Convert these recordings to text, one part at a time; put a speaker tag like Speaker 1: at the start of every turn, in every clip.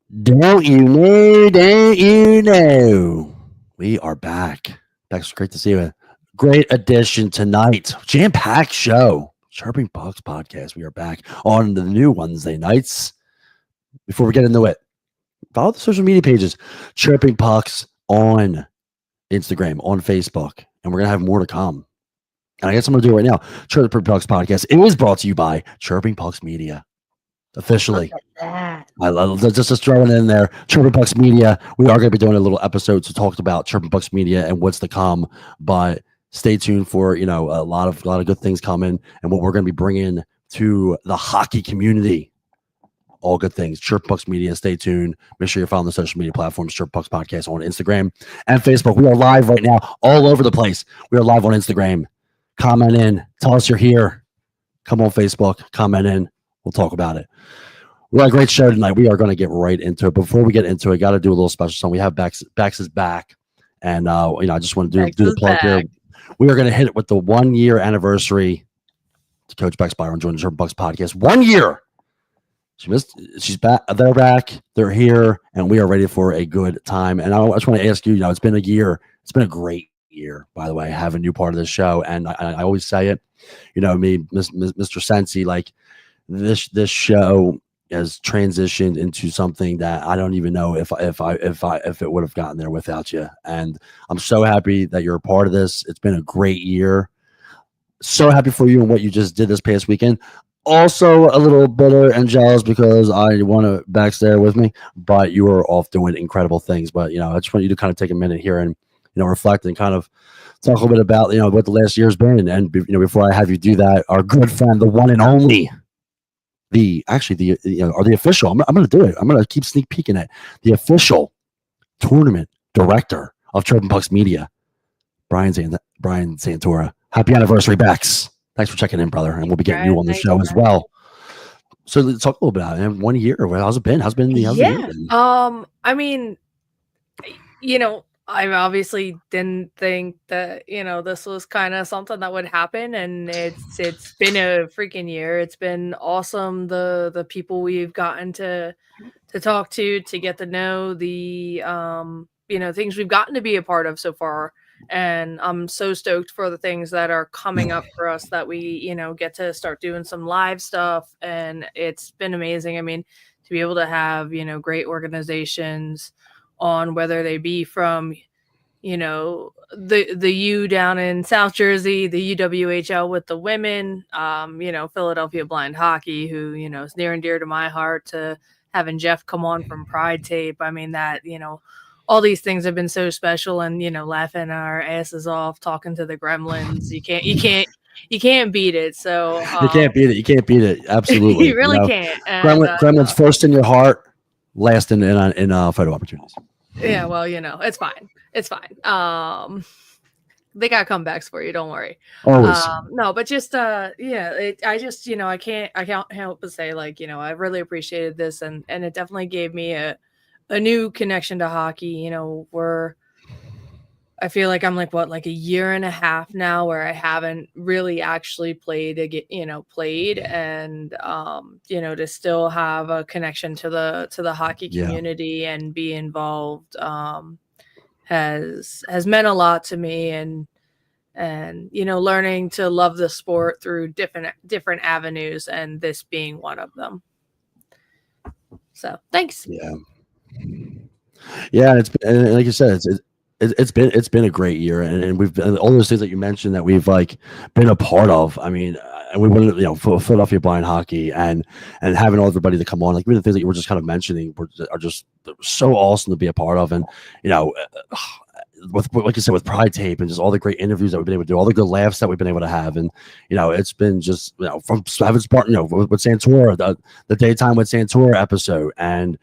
Speaker 1: Don't you know? Don't you know? We are back. Becks, great to see you. Great addition tonight. Jam-packed show. Chirping Bucks podcast. We are back on the new Wednesday nights. Before we get into it, follow the social media pages. Chirping Pucks on Instagram, on Facebook. And we're going to have more to come. And I guess I'm going to do it right now. Chirping Pucks podcast. It is brought to you by Chirping Pucks Media. Officially. I love just throwing it in there. Chirping Bucks Media. We are going to be doing a little episode to talk about Chirping Bucks Media and what's to come. But stay tuned for a lot of good things coming and what we're going to be bringing to the hockey community. All good things. Chirping Bucks Media. Stay tuned. Make sure you're following the social media platforms. Chirping Bucks Podcast on Instagram and Facebook. We are live right now, all over the place. We are live on Instagram. Comment in. Tell us you're here. Come on Facebook. Comment in. We'll talk about it. We got a great show tonight. We are going to get right into it. Before we get into it, got to do a little special song. We have Becks. Becks is back. And, I just want to do the plug here. We are going to hit it with the 1 year anniversary to Coach Becks Byron joining the Chirping Bucks podcast. 1 year. She's back. They're back. They're here. And we are ready for a good time. And I just want to ask you, it's been a year. It's been a great year, by the way, having a new part of this show. And I always say it, me, Mr. Sensi, like, this show has transitioned into something that I don't even know if it would have gotten there without you. And I'm so happy that you're a part of this. It's been a great year. So happy for you and what you just did this past weekend. Also a little bitter and jealous because I want to Becks there with me, but you were off doing incredible things. But I just want you to kind of take a minute here and reflect and kind of talk a little bit about what the last year's been. And before I have you do that, our good friend, the one and only. The official. I'm going to do it. I'm going to keep sneak peeking at the official tournament director of Chirping Bucks Media, Brian Santora. Happy anniversary, Becks. Thanks for checking in, brother. And we'll be getting you on the show as well. So let's talk a little bit about it. 1 year. How's it been? How's the year been?
Speaker 2: I mean, I obviously didn't think that, this was kind of something that would happen, and it's been a freaking year. It's been awesome. The people we've gotten to talk to get to know, the things we've gotten to be a part of so far. And I'm so stoked for the things that are coming up for us that we, get to start doing some live stuff. And it's been amazing. I mean, to be able to have, great organizations on, whether they be from, the U down in South Jersey, the UWHL with the women, Philadelphia Blind Hockey, who, is near and dear to my heart, to having Jeff come on from Pride Tape. I mean, that, all these things have been so special, and, laughing our asses off, talking to the gremlins. You can't beat it. So
Speaker 1: you can't beat it. You can't beat it. Absolutely.
Speaker 2: You really can't. And,
Speaker 1: Gremlins first in your heart, last in photo opportunities.
Speaker 2: Yeah, well, it's fine. It's fine. They got comebacks for you. Don't worry.
Speaker 1: Always.
Speaker 2: No, but just I can't help but say, like, I really appreciated this, and it definitely gave me a new connection to hockey. I feel like I'm like a year and a half now where I haven't really actually played, and to still have a connection to the hockey community and be involved has meant a lot to me, and learning to love the sport through different avenues, and this being one of them. So thanks.
Speaker 1: Yeah, and like you said, it's been a great year, and we've been, all those things that you mentioned that we've been a part of. I mean, and we went, Philadelphia Blind Hockey and having all everybody to come on, like the things that you were just kind of mentioning are just so awesome to be a part of. And with, like you said, with Pride Tape and just all the great interviews that we've been able to do, all the good laughs that we've been able to have, and it's been just from having with Santora, the daytime with Santora episode, and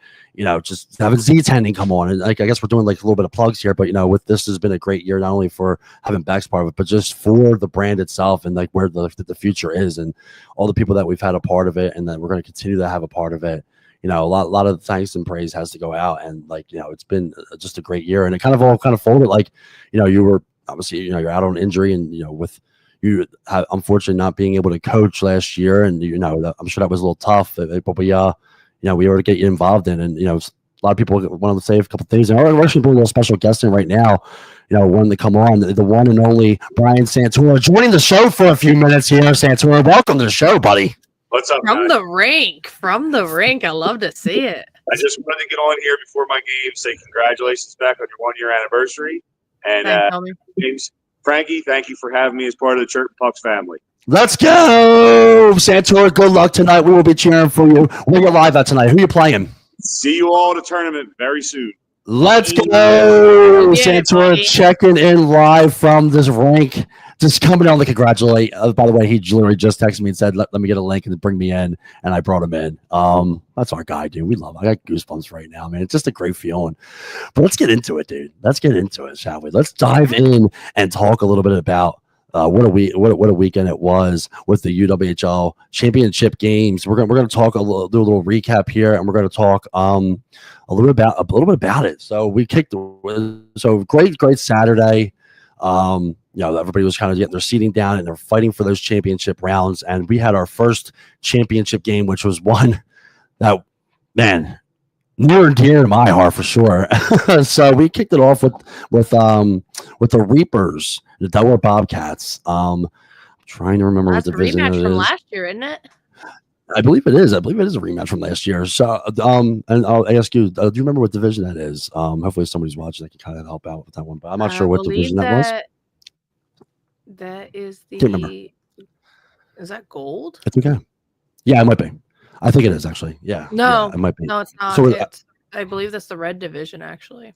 Speaker 1: just having Z-Tending come on, and I guess we're doing like a little bit of plugs here, but with this has been a great year, not only for having Becks part of it, but just for the brand itself and like where the future is, and all the people that we've had a part of it, and that we're going to continue to have a part of it. A lot of thanks and praise has to go out, and it's been just a great year, and it kind of folded like you were obviously you're out on injury, and with you unfortunately not being able to coach last year, and I'm sure that was a little tough, but we were to get you involved in, and A lot of people want to say a couple things. And we're actually putting a little special guest in right now. Wanting to come on, the one and only Brian Santora joining the show for a few minutes here. Santora, welcome to the show, buddy.
Speaker 3: What's up,
Speaker 2: from
Speaker 3: guys?
Speaker 2: From the rink. I love to see it.
Speaker 3: I just wanted to get on here before my game, say congratulations back on your 1-year anniversary. And James, Frankie, thank you for having me as part of the Chirp Pucks family.
Speaker 1: Let's go, Santora. Good luck tonight. We will be cheering for you. Where you live at tonight? Who you playing?
Speaker 3: See you all in the tournament very soon.
Speaker 1: Let's go, Santora, checking in live from this rink. Just coming on to congratulate. By the way, he literally just texted me and said, let me get a link and bring me in, and I brought him in. That's our guy, dude. We love him. I got goosebumps right now, man. It's just a great feeling. But let's get into it, dude. Let's get into it, shall we? Let's dive in and talk a little bit about what a weekend it was with the UWHL championship games. We're gonna talk do a little recap here, and we're gonna talk a little bit about it. So we kicked great Saturday. Everybody was kind of getting their seating down and they're fighting for those championship rounds. And we had our first championship game, which was one that, man, near and dear to my heart for sure. So we kicked it off with the Reapers, the Delaware Bobcats. I'm trying to remember what division it is.
Speaker 2: That's a rematch from last year, isn't it?
Speaker 1: I believe it is. I believe it is a rematch from last year. So, and I'll ask you, do you remember what division that is? Hopefully somebody's watching that can kind of help out with that one, but I'm not sure what division that was.
Speaker 2: That is the. Is that gold?
Speaker 1: It's okay. Yeah, it might be. I think it is actually. Yeah.
Speaker 2: No,
Speaker 1: yeah, it might be.
Speaker 2: No, it's not.
Speaker 1: So
Speaker 2: I believe that's the red division, actually.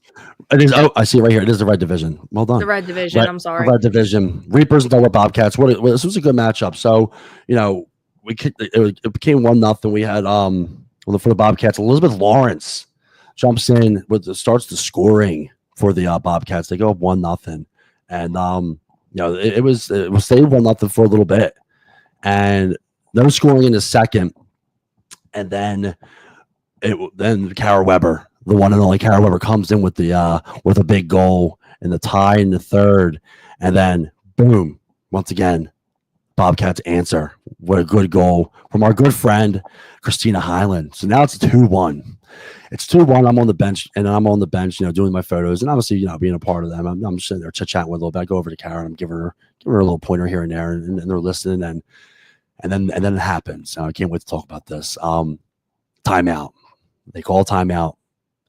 Speaker 1: It is. Oh, I see it right here. It is the red division. Well done.
Speaker 2: The red division. I'm sorry.
Speaker 1: The red division. Reapers and Delaware Bobcats. This was a good matchup. So, we kicked, it became 1-0. We had for the Bobcats, Elizabeth Lawrence jumps in starts the scoring for the Bobcats. They go up 1-0, and it was stayed 1-0 for a little bit, and no scoring in the second, and then Kara Weber, the one and only Kara Weber, comes in with a big goal in the tie in the third, and then boom, once again, Bobcats answer. What a good goal from our good friend Christina Highland. So now it's 2-1. It's 2-1. I'm on the bench, doing my photos, and obviously, being a part of them. I'm sitting there chit-chatting with a little bit. I go over to Kara and I'm giving her a little pointer here and there, and they're listening, and then it happens. I can't wait to talk about this. Timeout. They call timeout,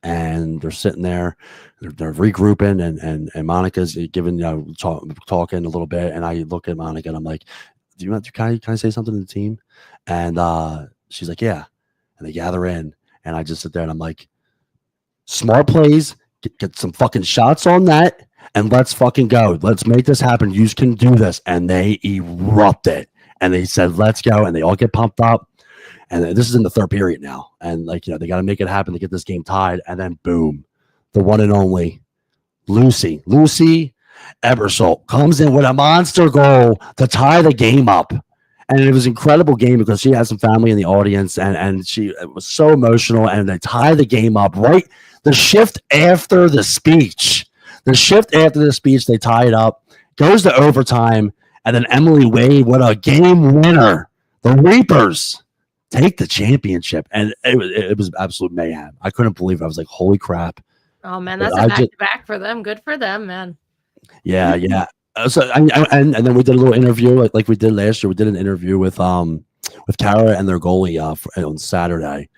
Speaker 1: and they're sitting there. They're regrouping, and Monica's giving talking a little bit, and I look at Monica and I'm like, can I say something to the team? And she's like, yeah. And they gather in, and I just sit there and I'm like, smart plays, get some fucking shots on that, and let's fucking go. Let's make this happen. You can do this. And they erupted, and they said, let's go. And they all get pumped up. And this is in the third period now. And they got to make it happen to get this game tied. And then boom, the one and only Lucy Ebersol comes in with a monster goal to tie the game up. And it was an incredible game because she had some family in the audience, and it was so emotional, and they tie the game up right the shift after the speech. They tie it up, goes to overtime, and then Emily Wade, what a game winner. The Reapers take the championship, and it was absolute mayhem. I couldn't believe it. I was like, holy crap.
Speaker 2: Oh, man, that's a back-to-back for them. Good for them, man.
Speaker 1: Yeah. So and then we did a little interview like we did last year. We did an interview with Kara and their goalie on Saturday.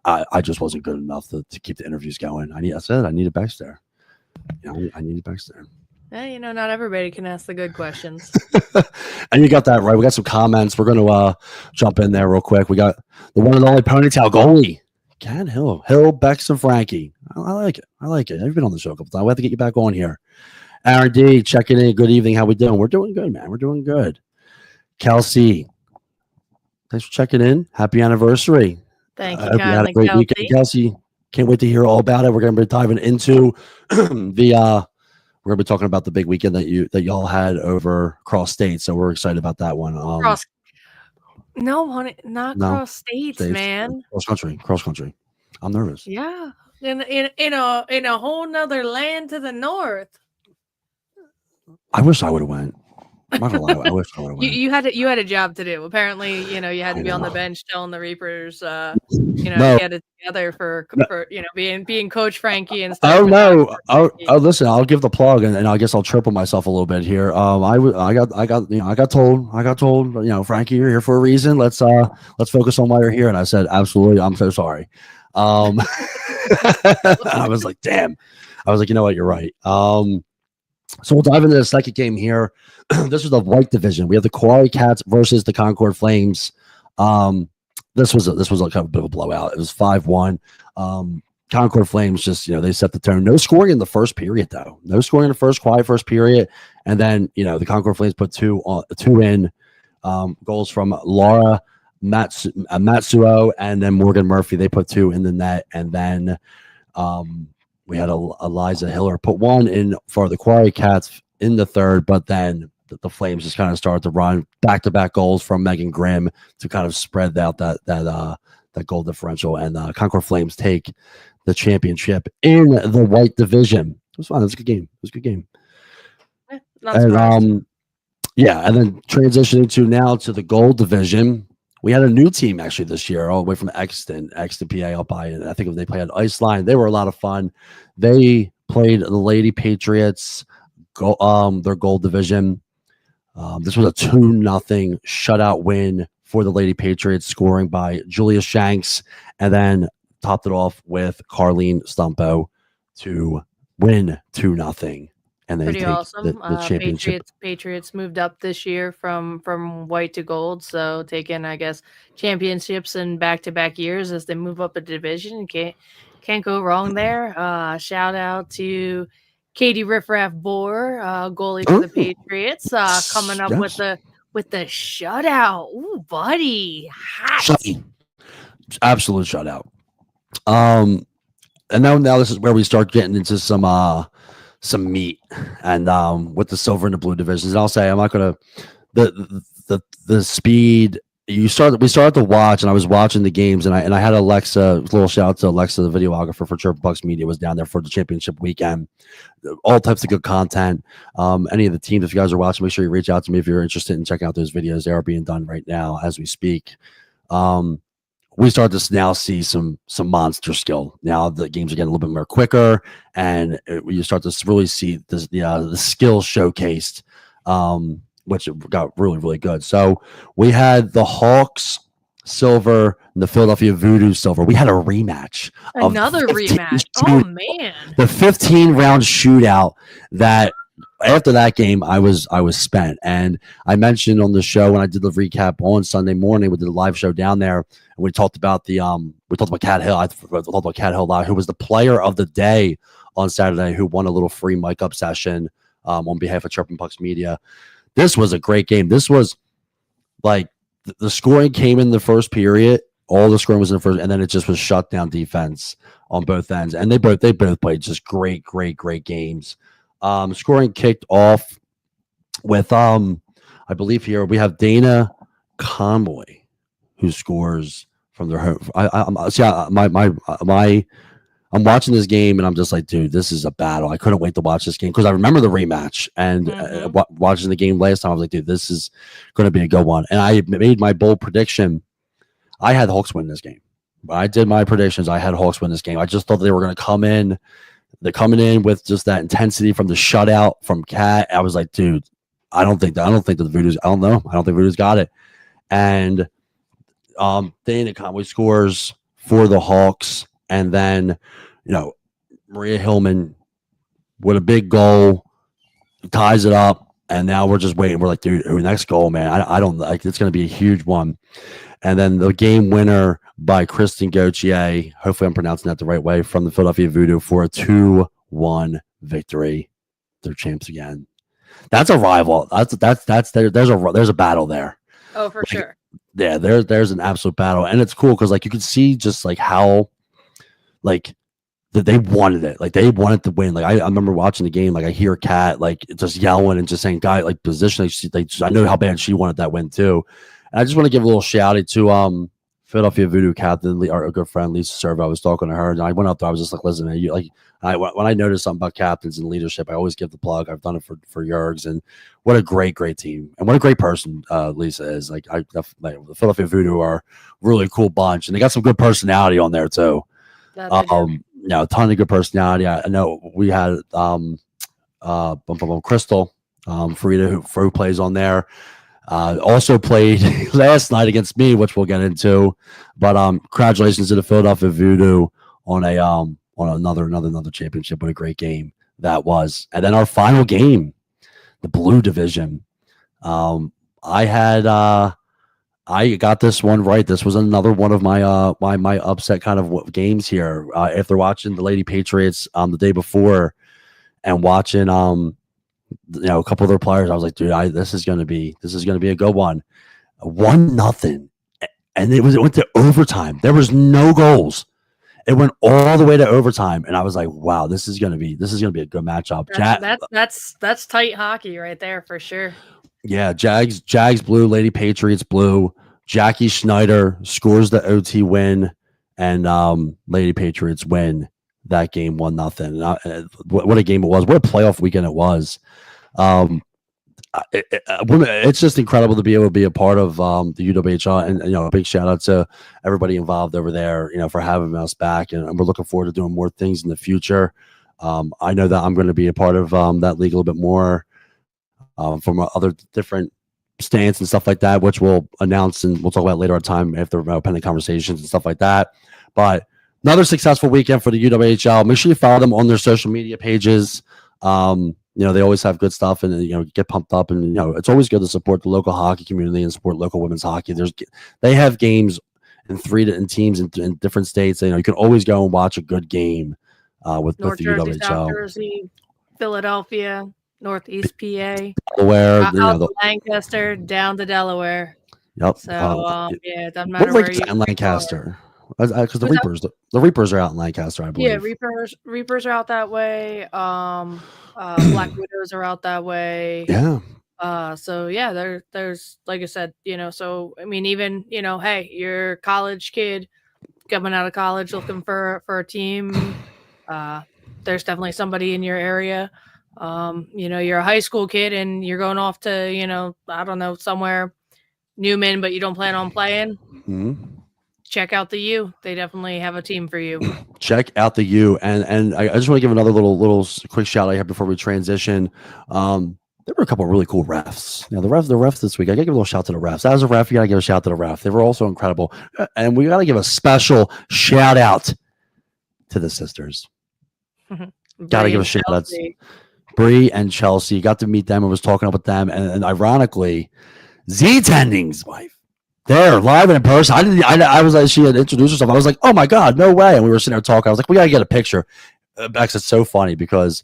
Speaker 1: I just wasn't good enough to keep the interviews going. I needed Becks there. I needed Becks there.
Speaker 2: Yeah, not everybody can ask the good questions.
Speaker 1: And you got that right. We got some comments. We're going to jump in there real quick. We got the one and only ponytail goalie, Ken Hill, Becks, and Frankie. I like it. I've been on the show a couple times. We have to get you back on here. Aaron D, checking in. Good evening. How we doing? We're doing good, man. We're doing good. Kelsey, thanks for checking in. Happy anniversary.
Speaker 2: Thank you,
Speaker 1: hope you had a great weekend, Kelsey. Can't wait to hear all about it. We're going to be diving into we're going to be talking about the big weekend that y'all had over cross states. So we're excited about that one.
Speaker 2: Cross states, man.
Speaker 1: Cross country. I'm nervous.
Speaker 2: Yeah, in a whole nother land to the north.
Speaker 1: I wish I would have went. I'm not gonna lie, I wish I would have won.
Speaker 2: You had a job to do. Apparently, you had to be on the bench telling the Reapers,
Speaker 1: No.
Speaker 2: get it together for being Coach Frankie and stuff.
Speaker 1: Oh no! Oh, listen, I'll give the plug, and I guess I'll triple myself a little bit here. I got told, Frankie, you're here for a reason. Let's focus on why you're here. And I said, absolutely, I'm so sorry. I was like, damn. I was like, you know what, you're right. So we'll dive into the second game here. This was the white division. We have the Quarry Cats versus the Concord Flames. This was a kind of a bit of a blowout. It was 5-1. Concord Flames just, they set the tone. No scoring in the first period, though. No scoring in the quiet first period. And then, the Concord Flames put two in. Goals from Laura Matsuo and then Morgan Murphy. They put 2 in the net. And then we had Eliza Hiller put 1 in for the Quarry Cats in the third, but then the Flames just kind of started to run back-to-back goals from Megan Grimm to kind of spread out that goal differential, and Concord Flames take the championship in the white division. It was fun. It was a good game. And then transitioning to the gold division, we had a new team actually this year, all the way from Exton PA up by, I think they played at Iceline. They were a lot of fun. They played the Lady Patriots, their gold division. This was a 2-0 shutout win for the Lady Patriots, scoring by Julia Shanks, and then topped it off with Carlene Stumpo to win 2-0. And they
Speaker 2: pretty awesome.
Speaker 1: The championship.
Speaker 2: Patriots moved up this year from white to gold, so taking, I guess, championships in back-to-back years as they move up a division. Can't go wrong there. Shout out to Katie Riffraff Bohr, goalie for the Patriots, coming up with the shutout. Ooh, buddy, hot.
Speaker 1: Absolute shutout. And now this is where we start getting into some meat, and with the silver and the blue divisions. And I'll say I'm not gonna the speed. We started to watch, and I was watching the games, and I had Alexa. A little shout out to Alexa, the videographer for Chirp Bucks Media, was down there for the championship weekend. All types of good content. Any of the teams, if you guys are watching, make sure you reach out to me if you're interested in checking out those videos. They are being done right now as we speak. We start to now see some monster skill. Now the games are getting a little bit more quicker, and you start to really see the skill showcased, which got really, really good. So we had the Hawks silver and the Philadelphia Voodoo silver. We had a rematch.
Speaker 2: Another rematch. Oh, man.
Speaker 1: The 15-round shootout that after that game, I was spent. And I mentioned on the show when I did the recap on Sunday morning, we did a live show down there, and we talked about Cat Hill. I talked about Cat Hill, who was the player of the day on Saturday, who won a little free mic up session on behalf of Chirpin' Pucks Media. This was a great game. This was like the scoring came in the first period. All the scoring was in the first, and then it just was shut down defense on both ends. And they both played just great games. Scoring kicked off with I believe here we have Dana Conboy, who scores from their home. I'm watching this game and I'm just like, dude, this is a battle. I couldn't wait to watch this game because I remember the rematch, and watching the game last time, I was like, dude, this is going to be a good one. And I made my bold prediction. I had the Hawks win this game. I did my predictions. I had Hawks win this game. I just thought they were going to come in. They're coming in with just that intensity from the shutout from Cat. I was like, dude, I don't think the Voodoo's. I don't know. I don't think Voodoo's got it. And Dana Conway scores for the Hawks, and then Maria Hillman with a big goal ties it up, and now we're just waiting. We're like, dude, next goal, man. I don't like. It's going to be a huge one. And then the game winner by Kristen Gauthier, hopefully I'm pronouncing that the right way, from the Philadelphia Voodoo for a 2-1 victory. They're champs again. That's a rival. There's a battle there.
Speaker 2: Oh, for sure.
Speaker 1: Yeah, there's an absolute battle, and it's cool because you can see just how that they wanted it. They wanted to win. I remember watching the game. I hear Kat just yelling and just saying, "Guy, position." I know how bad she wanted that win too. And I just want to give a little shout out to Philadelphia Voodoo captain, our good friend Lisa Servo. I was talking to her, and I went up there. I was just like, "Listen, man, when I notice something about captains and leadership, I always give the plug. I've done it for Yergs, and what a great team, and what a great person Lisa is. Like, the Philadelphia Voodoo are a really cool bunch, and they got some good personality on there too. A ton of good personality. I know we had Crystal Farida, who plays on there. Also played last night against me, which we'll get into. But congratulations to the Philadelphia Voodoo on another championship. What a great game that was. And then our final game, the Blue Division. I got this one right. This was another one of my my upset kind of games here. After watching the Lady Patriots the day before and watching a couple of their players, I was like, dude, this is gonna be a good one. 1-0, and it went to overtime. There was no goals. It went all the way to overtime, and I was like, wow, this is gonna be a good matchup.
Speaker 2: That's tight hockey right there for sure.
Speaker 1: Yeah, Jags blue, Lady Patriots blue. Jackie Schneider scores the OT win, and Lady Patriots win that game 1-0. What a game it was! What a playoff weekend it was. It's just incredible to be able to be a part of the UWHL, and a big shout out to everybody involved over there, for having us back, and we're looking forward to doing more things in the future. I know that I'm going to be a part of that league a little bit more from other different stance and stuff like that, which we'll announce and we'll talk about later on time after pending conversations and stuff like that. But another successful weekend for the UWHL. Make sure you follow them on their social media pages. They always have good stuff, and get pumped up, and it's always good to support the local hockey community and support local women's hockey. They have games in teams in different states. You can always go and watch a good game with the UWHL.
Speaker 2: South Jersey, Philadelphia, Northeast PA,
Speaker 1: Delaware,
Speaker 2: out to Lancaster, down to Delaware.
Speaker 1: Yep.
Speaker 2: So it doesn't matter where you
Speaker 1: in Lancaster. Because the Reapers are out in Lancaster, I believe.
Speaker 2: Yeah, Reapers are out that way. Black Widows are out that way.
Speaker 1: Yeah.
Speaker 2: So yeah, there's like I said, so I mean, even hey, you're a college kid coming out of college looking for a team. There's definitely somebody in your area. You're a high school kid and you're going off to I don't know, somewhere Newman, but you don't plan on playing.
Speaker 1: Mm-hmm.
Speaker 2: Check out the U. They definitely have a team for you.
Speaker 1: Check out the U, and I just want to give another little quick shout out here before we transition. There were a couple of really cool refs. The refs this week. I gotta give a little shout to the refs. As a ref, you gotta give a shout to the ref. They were also incredible, and we gotta give a special shout out to the sisters. Gotta give a shout out. Bree and Chelsea. Got to meet them and was talking up with them, and ironically, Z-Tending's wife. There, live and in person. I was like, she had introduced herself. I was like, oh my God, no way. And we were sitting there talking. I was like, we got to get a picture. Becks, it's so funny because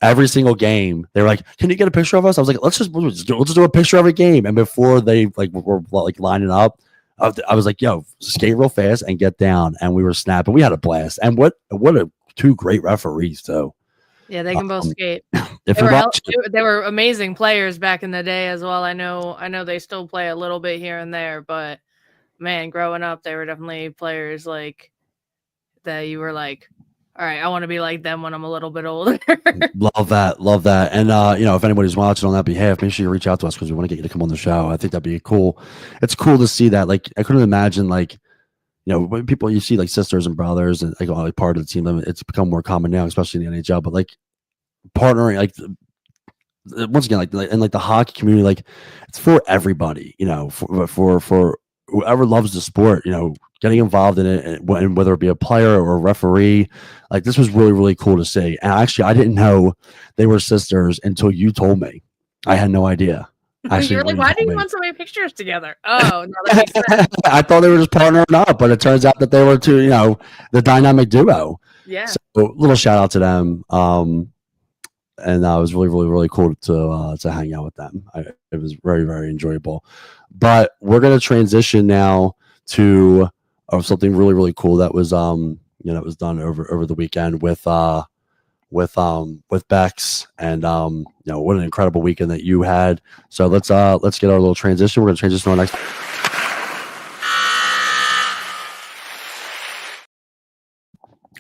Speaker 1: every single game, they were like, can you get a picture of us? I was like, let's just do a picture every game. And before they were lining up, I was like, yo, skate real fast and get down. And we were snapping. We had a blast. And what two great referees, too.
Speaker 2: Yeah, they can both skate. They were amazing players back in the day as well. I know they still play a little bit here and there, but man, growing up, they were definitely players like that. You were like, all right, I want to be like them when I'm a little bit older.
Speaker 1: Love that. And if anybody's watching on that behalf, make sure you reach out to us because we want to get you to come on the show. I think that'd be cool. It's cool to see that. Like, I couldn't imagine when people you see like sisters and brothers and like part of the team, it's become more common now, especially in the NHL. But like partnering, once again, in the hockey community, it's for everybody. For whoever loves the sport, getting involved in it, and whether it be a player or a referee, this was really, really cool to see. And actually, I didn't know they were sisters until you told me. I had no idea. Actually,
Speaker 2: you're like, why do you want so many pictures together? Oh, no, that makes sense.
Speaker 1: I thought they were just partnering up, but it turns out that they were two, the dynamic duo.
Speaker 2: Yeah.
Speaker 1: So little shout out to them. And it was really, really, really cool to hang out with them. It was very, very enjoyable. But we're gonna transition now to something really, really cool that was that was done over the weekend with Becks, and what an incredible weekend that you had. So let's get our little transition. We're gonna transition to our next.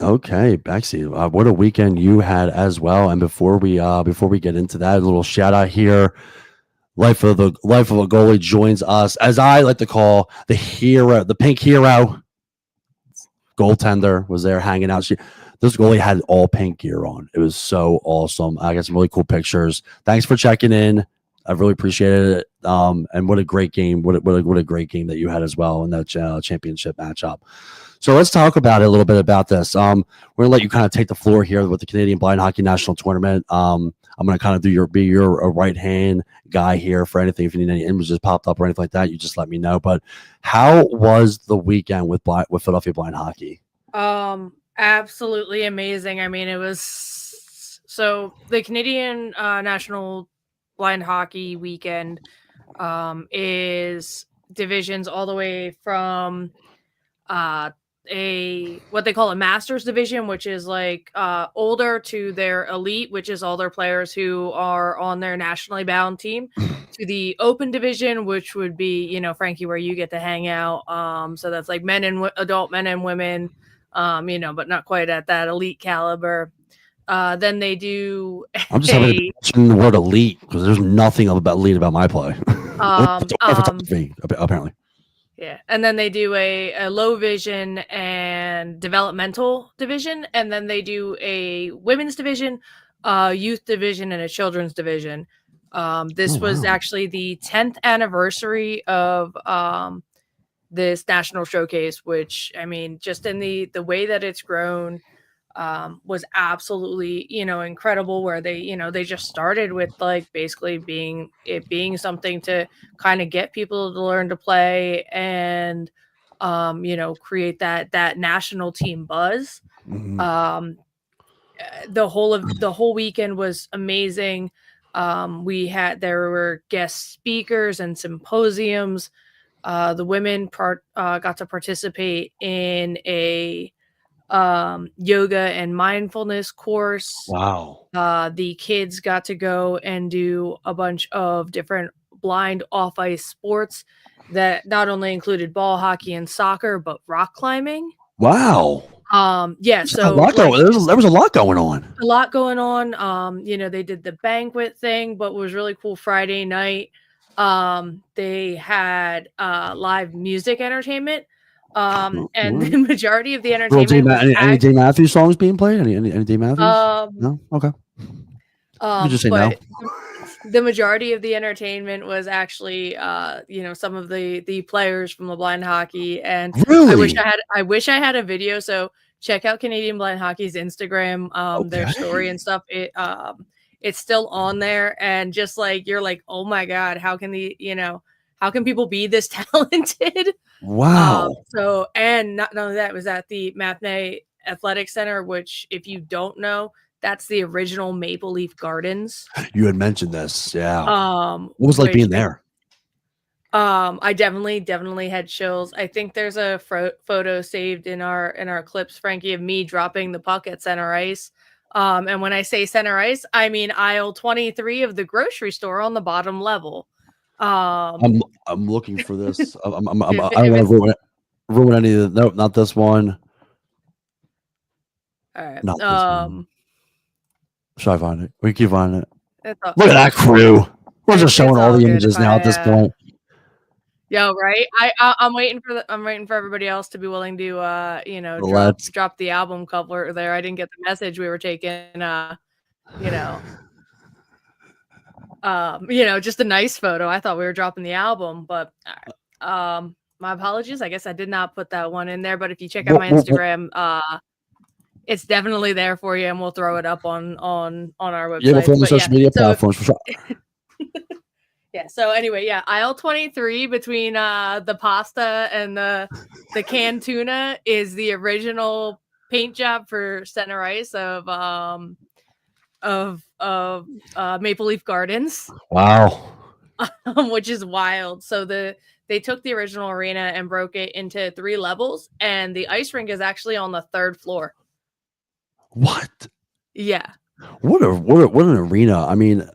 Speaker 1: Okay, Bexy, what a weekend you had as well. And before we get into that, a little shout out here. Life of a goalie joins us, as I like to call the hero, the pink hero. Goaltender was there hanging out. This goalie had all pink gear on. It was so awesome. I got some really cool pictures. Thanks for checking in. I really appreciated it. And what a great game. What a great game that you had as well in that championship matchup. So let's talk about it a little bit about this. We're gonna let you kind of take the floor here with the Canadian Blind Hockey National Tournament. I'm gonna kind of be your right hand guy here for anything. If you need any images popped up or anything like that, you just let me know. But how was the weekend with Philadelphia Blind Hockey?
Speaker 2: Absolutely amazing. I mean, it was so the Canadian National Blind Hockey Weekend is divisions all the way from what they call a Masters division, which is like older, to their elite, which is all their players who are on their nationally bound team, to the open division, which would be, Frankie, where you get to hang out. So that's like adult men and women, but not quite at that elite caliber. Then they do.
Speaker 1: I'm just having to mention the word elite because there's nothing about elite about my play. Apparently.
Speaker 2: Yeah, and then they do a low vision and developmental division, and then they do a women's division, youth division, and a children's division. This was actually the 10th anniversary of this national showcase, which, I mean, just in the way that it's grown, was absolutely, incredible, where they just started with like basically being something to kind of get people to learn to play and, create that national team buzz. Mm-hmm. The whole weekend was amazing. There were guest speakers and symposiums. The women got to participate in a yoga and mindfulness course.
Speaker 1: Wow.
Speaker 2: The kids got to go and do a bunch of different blind off-ice sports that not only included ball hockey and soccer, but rock climbing.
Speaker 1: Wow.
Speaker 2: Yeah, so
Speaker 1: there was a lot going on.
Speaker 2: A lot going on. They did the banquet thing, but what was really cool Friday night, they had live music entertainment. And the majority of the entertainment
Speaker 1: any Dave Matthews songs being played? Any Dave Matthews? No? Okay. You just say no.
Speaker 2: The majority of the entertainment was actually some of the players from the blind hockey. And
Speaker 1: really?
Speaker 2: I wish I had a video, so check out Canadian Blind Hockey's Instagram, their story and stuff. It's still on there, and just like you're like, oh my God, how can people be this talented?
Speaker 1: Wow.
Speaker 2: And not only that, it was at the Matinee Athletic Center, which, if you don't know, that's the original Maple Leaf Gardens.
Speaker 1: You had mentioned this, yeah. What was it like being there?
Speaker 2: I definitely had chills. I think there's a photo saved in our clips, Frankie, of me dropping the puck at center ice. And when I say center ice, I mean aisle 23 of the grocery store on the bottom level.
Speaker 1: I'm looking for this. I don't want to ruin any of the. Nope, not this one.
Speaker 2: All right.
Speaker 1: Not this one. Should I find it? We keep finding it. Look at that crew. We're just showing all the images now at this point.
Speaker 2: Yeah, right. I'm waiting for everybody else to be willing to drop the album cover there. I didn't get the message we were taking just a nice photo. I thought we were dropping the album, but my apologies. I guess I did not put that one in there, but if you check out my Instagram, it's definitely there for you, and we'll throw it up on our website.
Speaker 1: Yeah, we'll film the social media platforms for sure.
Speaker 2: Yeah. So anyway, yeah, aisle 23 between the pasta and the canned tuna is the original paint job for center ice of Maple Leaf Gardens.
Speaker 1: Wow.
Speaker 2: Which is wild. So they took the original arena and broke it into 3 levels, and the ice rink is actually on the 3rd floor.
Speaker 1: What?
Speaker 2: Yeah.
Speaker 1: What an arena. I mean,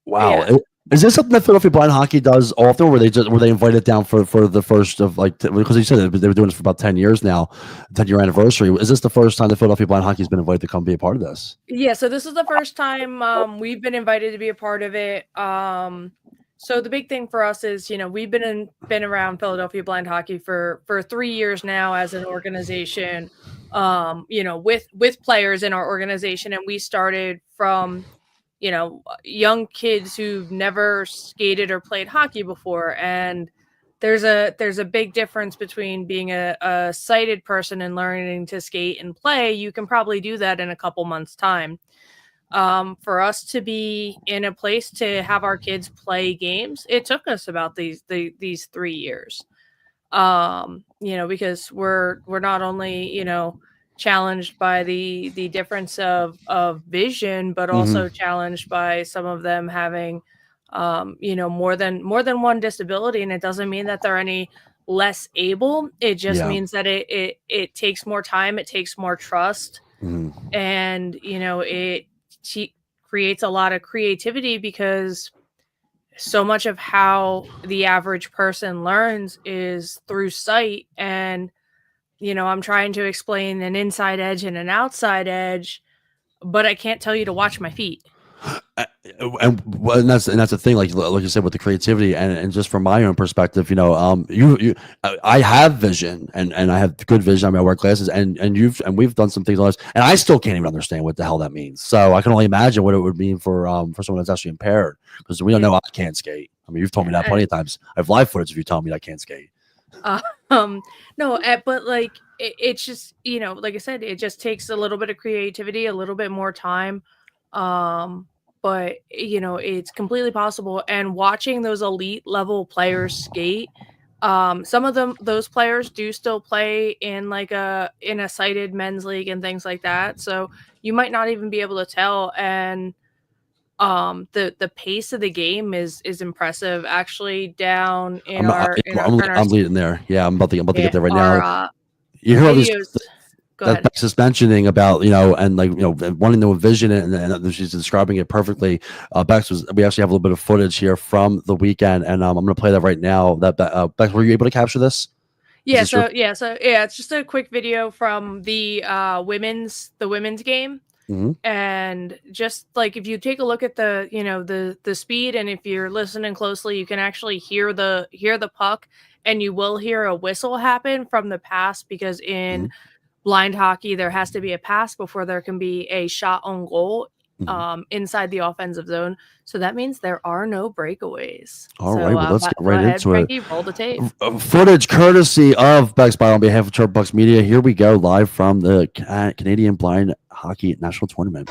Speaker 1: wow.
Speaker 2: Yeah.
Speaker 1: Is this something that Philadelphia Blind Hockey does often, where they invite it down for the first of because you said they were doing this for about 10 years now, 10-year anniversary. Is this the first time that Philadelphia Blind Hockey has been invited to come be a part of this?
Speaker 2: Yeah, so this is the first time we've been invited to be a part of it. So the big thing for us is, we've been around Philadelphia Blind Hockey for 3 years now as an organization, with players in our organization, and we started from young kids who've never skated or played hockey before. And there's a big difference between being a sighted person and learning to skate and play. You can probably do that in a couple months' time. For us to be in a place to have our kids play games, it took us about these 3 years. Because we're not only, challenged by the difference of vision, but also challenged by some of them having more than one disability. And it doesn't mean that they're any less able. It just means that it takes more time, it takes more trust, and it creates a lot of creativity, because so much of how the average person learns is through sight. And I'm trying to explain an inside edge and an outside edge, but I can't tell you to watch my feet.
Speaker 1: And that's the thing, like you said, with the creativity, and just from my own perspective, I have vision, and I have good vision. I mean, I wear glasses, and we've done some things on this, and I still can't even understand what the hell that means. So I can only imagine what it would mean for someone that's actually impaired, because we don't know I can't skate. I mean, you've told me that plenty of times. I have live footage of you telling me I can't skate.
Speaker 2: No, but like it's just, like I said, it just takes a little bit of creativity, a little bit more time. But it's completely possible. And watching those elite level players skate, some of those players do still play in in a sighted men's league and things like that. So you might not even be able to tell. And the pace of the game is impressive. Actually, down in
Speaker 1: I'm leading there. Yeah, I'm about to get there right now. You hear all this that Becks is mentioning about, and wanting to envision it, and she's describing it perfectly. Becks we actually have a little bit of footage here from the weekend, and I'm going to play that right now. That Becks, were you able to capture this?
Speaker 2: Yeah. It's just a quick video from the women's game. And just like, if you take a look at the speed, and if you're listening closely, you can actually hear the puck, and you will hear a whistle happen from the pass, because in blind hockey there has to be a pass before there can be a shot on goal inside the offensive zone. So that means there are no breakaways.
Speaker 1: All right, well, let's get right into
Speaker 2: Frankie, roll the tape.
Speaker 1: Footage courtesy of Becks on behalf of Chirp Bucks Media. Here we go, live from the Canadian Blind Hockey National Tournament.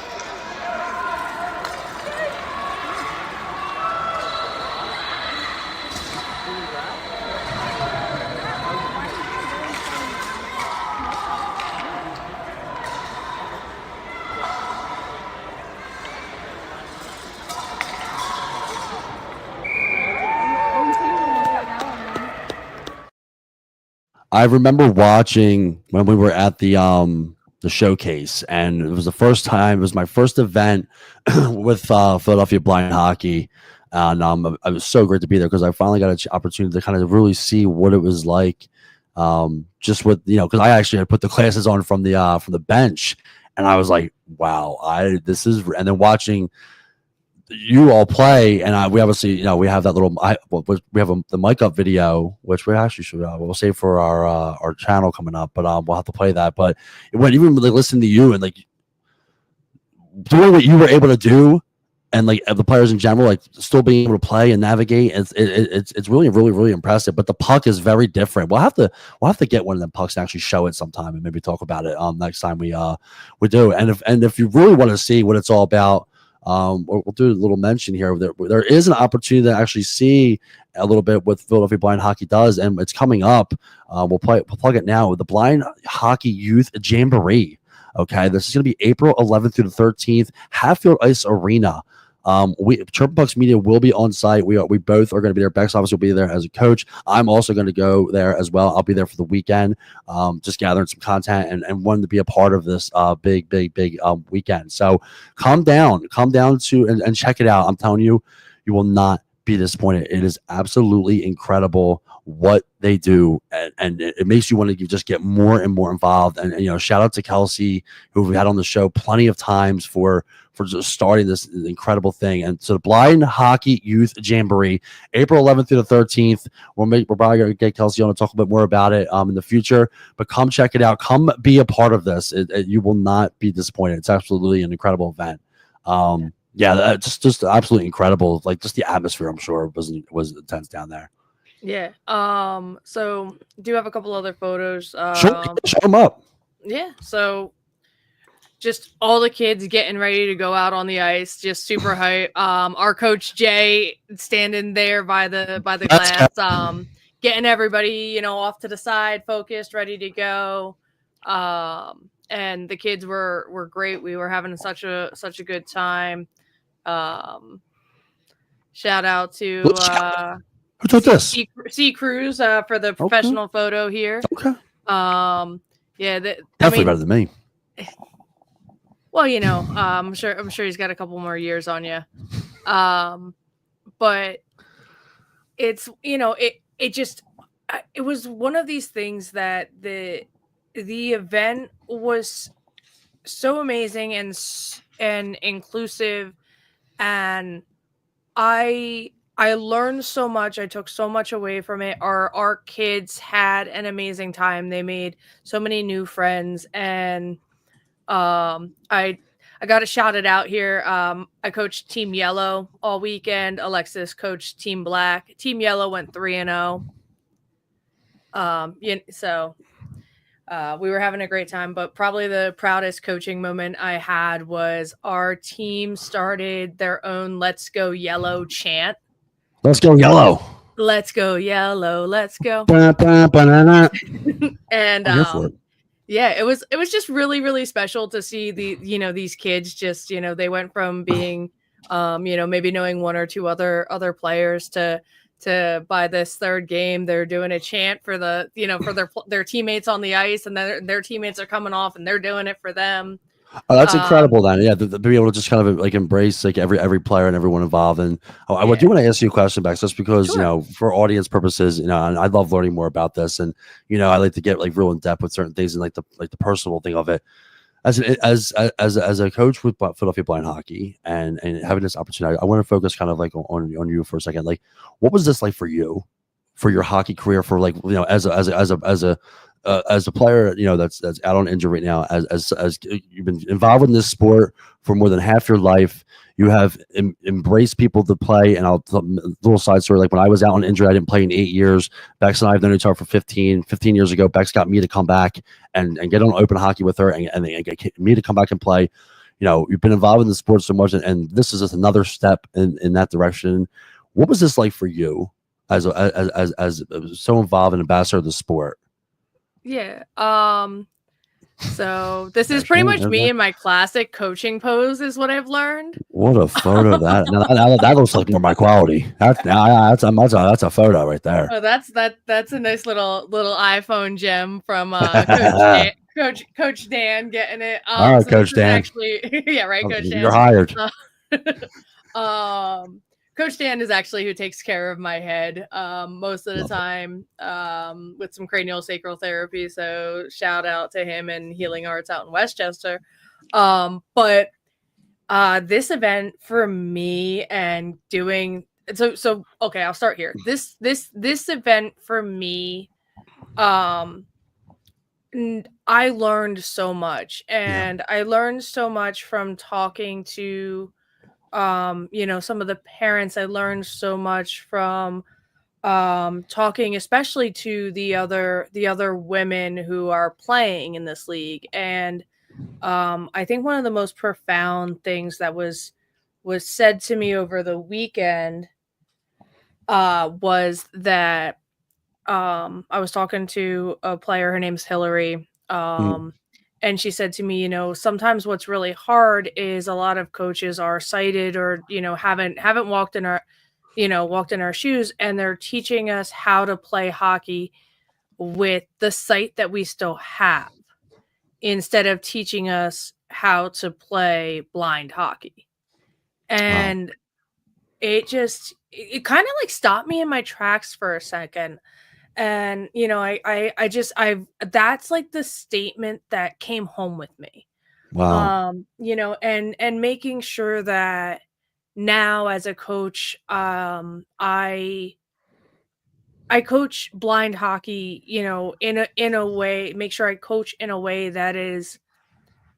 Speaker 1: I remember watching when we were at the showcase, and it was the first time. It was my first event with Philadelphia Blind Hockey, and it was so great to be there, because I finally got an opportunity to kind of really see what it was like, just with because I actually had put the classes on from the bench, and I was like, wow, this is, and then watching you all play, and we obviously we have that little we have the mic up video, which we actually should we'll save for our channel coming up, but we'll have to play that. But when even listening to you and doing what you were able to do, and the players in general, still being able to play and navigate, it's really, really, really impressive. But the puck is very different. We'll have to get one of them pucks and actually show it sometime, and maybe talk about it next time we do. And if you really want to see what it's all about, we'll do a little mention here. There is an opportunity to actually see a little bit what Philadelphia Blind Hockey does, and it's coming up. We'll plug it now with the Blind Hockey Youth Jamboree. Okay, this is going to be April 11th through the 13th, Hatfield Ice Arena. Chirp Bucks Media will be on site. We both are going to be there. Becks obviously will be there as a coach. I'm also going to go there as well. I'll be there for the weekend, just gathering some content and wanting to be a part of this big weekend. So come down to and check it out. I'm telling you, you will not be disappointed. It is absolutely incredible what they do, and it makes you want to just get more and more involved. And shout out to Kelsey, who we had on the show plenty of times for just starting this incredible thing. And so the Blind Hockey Youth Jamboree, April 11th through the 13th. We're probably going to get Kelsey on to talk a bit more about it in the future. But come check it out. Come be a part of this. You will not be disappointed. It's absolutely an incredible event. Yeah, just absolutely incredible. Like just the atmosphere, I'm sure was intense down there.
Speaker 2: Yeah. So do have a couple other photos.
Speaker 1: Show them up.
Speaker 2: Yeah. So just all the kids getting ready to go out on the ice, just super hype. Our coach Jay standing there by the glass, getting everybody, off to the side, focused, ready to go. And the kids were great. We were having such a good time. Shout out to
Speaker 1: who took this?
Speaker 2: C Cruz for the professional photo here.
Speaker 1: Okay.
Speaker 2: Yeah,
Speaker 1: definitely better than me.
Speaker 2: Well, I'm sure he's got a couple more years on you. But it's it was one of these things that the event was so amazing and inclusive, and I learned so much. I took so much away from it. Our kids had an amazing time. They made so many new friends, and I got to shout it out here. I coached Team Yellow all weekend. Alexis coached Team Black. Team Yellow went 3-0. So we were having a great time, but probably the proudest coaching moment I had was our team started their own "Let's Go Yellow" chant.
Speaker 1: Let's go Yellow.
Speaker 2: Let's go Yellow. Let's go. And yeah, it was just really, really special to see these kids just, they went from being, maybe knowing one or two other players to by this third game, they're doing a chant for the, for their teammates on the ice, and their teammates are coming off and they're doing it for them.
Speaker 1: Oh, that's incredible, then. Yeah, to be able to just kind of like embrace like every player and everyone involved. And I do want to ask you a question, Becks, just because for audience purposes, and I love learning more about this, and I like to get like real in depth with certain things and like the personal thing of it. As a coach with Philadelphia Blind Hockey and having this opportunity, I want to focus kind of like on you for a second. Like, what was this like for you, for your hockey career, for like as a player, that's out on injury right now, as you've been involved in this sport for more than half your life, you have embraced people to play. And I'll tell a little side story. Like when I was out on injury, I didn't play in 8 years. Becks and I have known each other for 15 years ago. Becks got me to come back and get on open hockey with her and get me to come back and play. You've been involved in the sport so much, and this is just another step in that direction. What was this like for you as so involved and ambassador of the sport?
Speaker 2: Yeah. So this is pretty much me in my classic coaching pose, is what I've learned.
Speaker 1: What a photo that! Now, that looks like more my quality. That's a photo right there.
Speaker 2: Oh, that's a nice little iPhone gem from Coach Dan getting it.
Speaker 1: All right, Coach Dan.
Speaker 2: Actually, yeah, right, Coach Dan.
Speaker 1: You're hired.
Speaker 2: Coach Dan is actually who takes care of my head most of the time with some cranial sacral therapy. So shout out to him and Healing Arts out in Westchester. But this event for me and doing so okay, I'll start here. This event for me, I learned so much, and I learned so much from talking to some of the parents. I learned so much from talking especially to the other women who are playing in this league. And I think one of the most profound things that was said to me over the weekend was that I was talking to a player, her name's Hillary, and she said to me, sometimes what's really hard is a lot of coaches are sighted or, haven't walked in our shoes, and they're teaching us how to play hockey with the sight that we still have, instead of teaching us how to play blind hockey. And it kind of like stopped me in my tracks for a second. And, you know, that's like the statement that came home with me.
Speaker 1: Wow.
Speaker 2: You know, and making sure that now as a coach, I coach blind hockey, you know, in a way, make sure I coach in a way that is,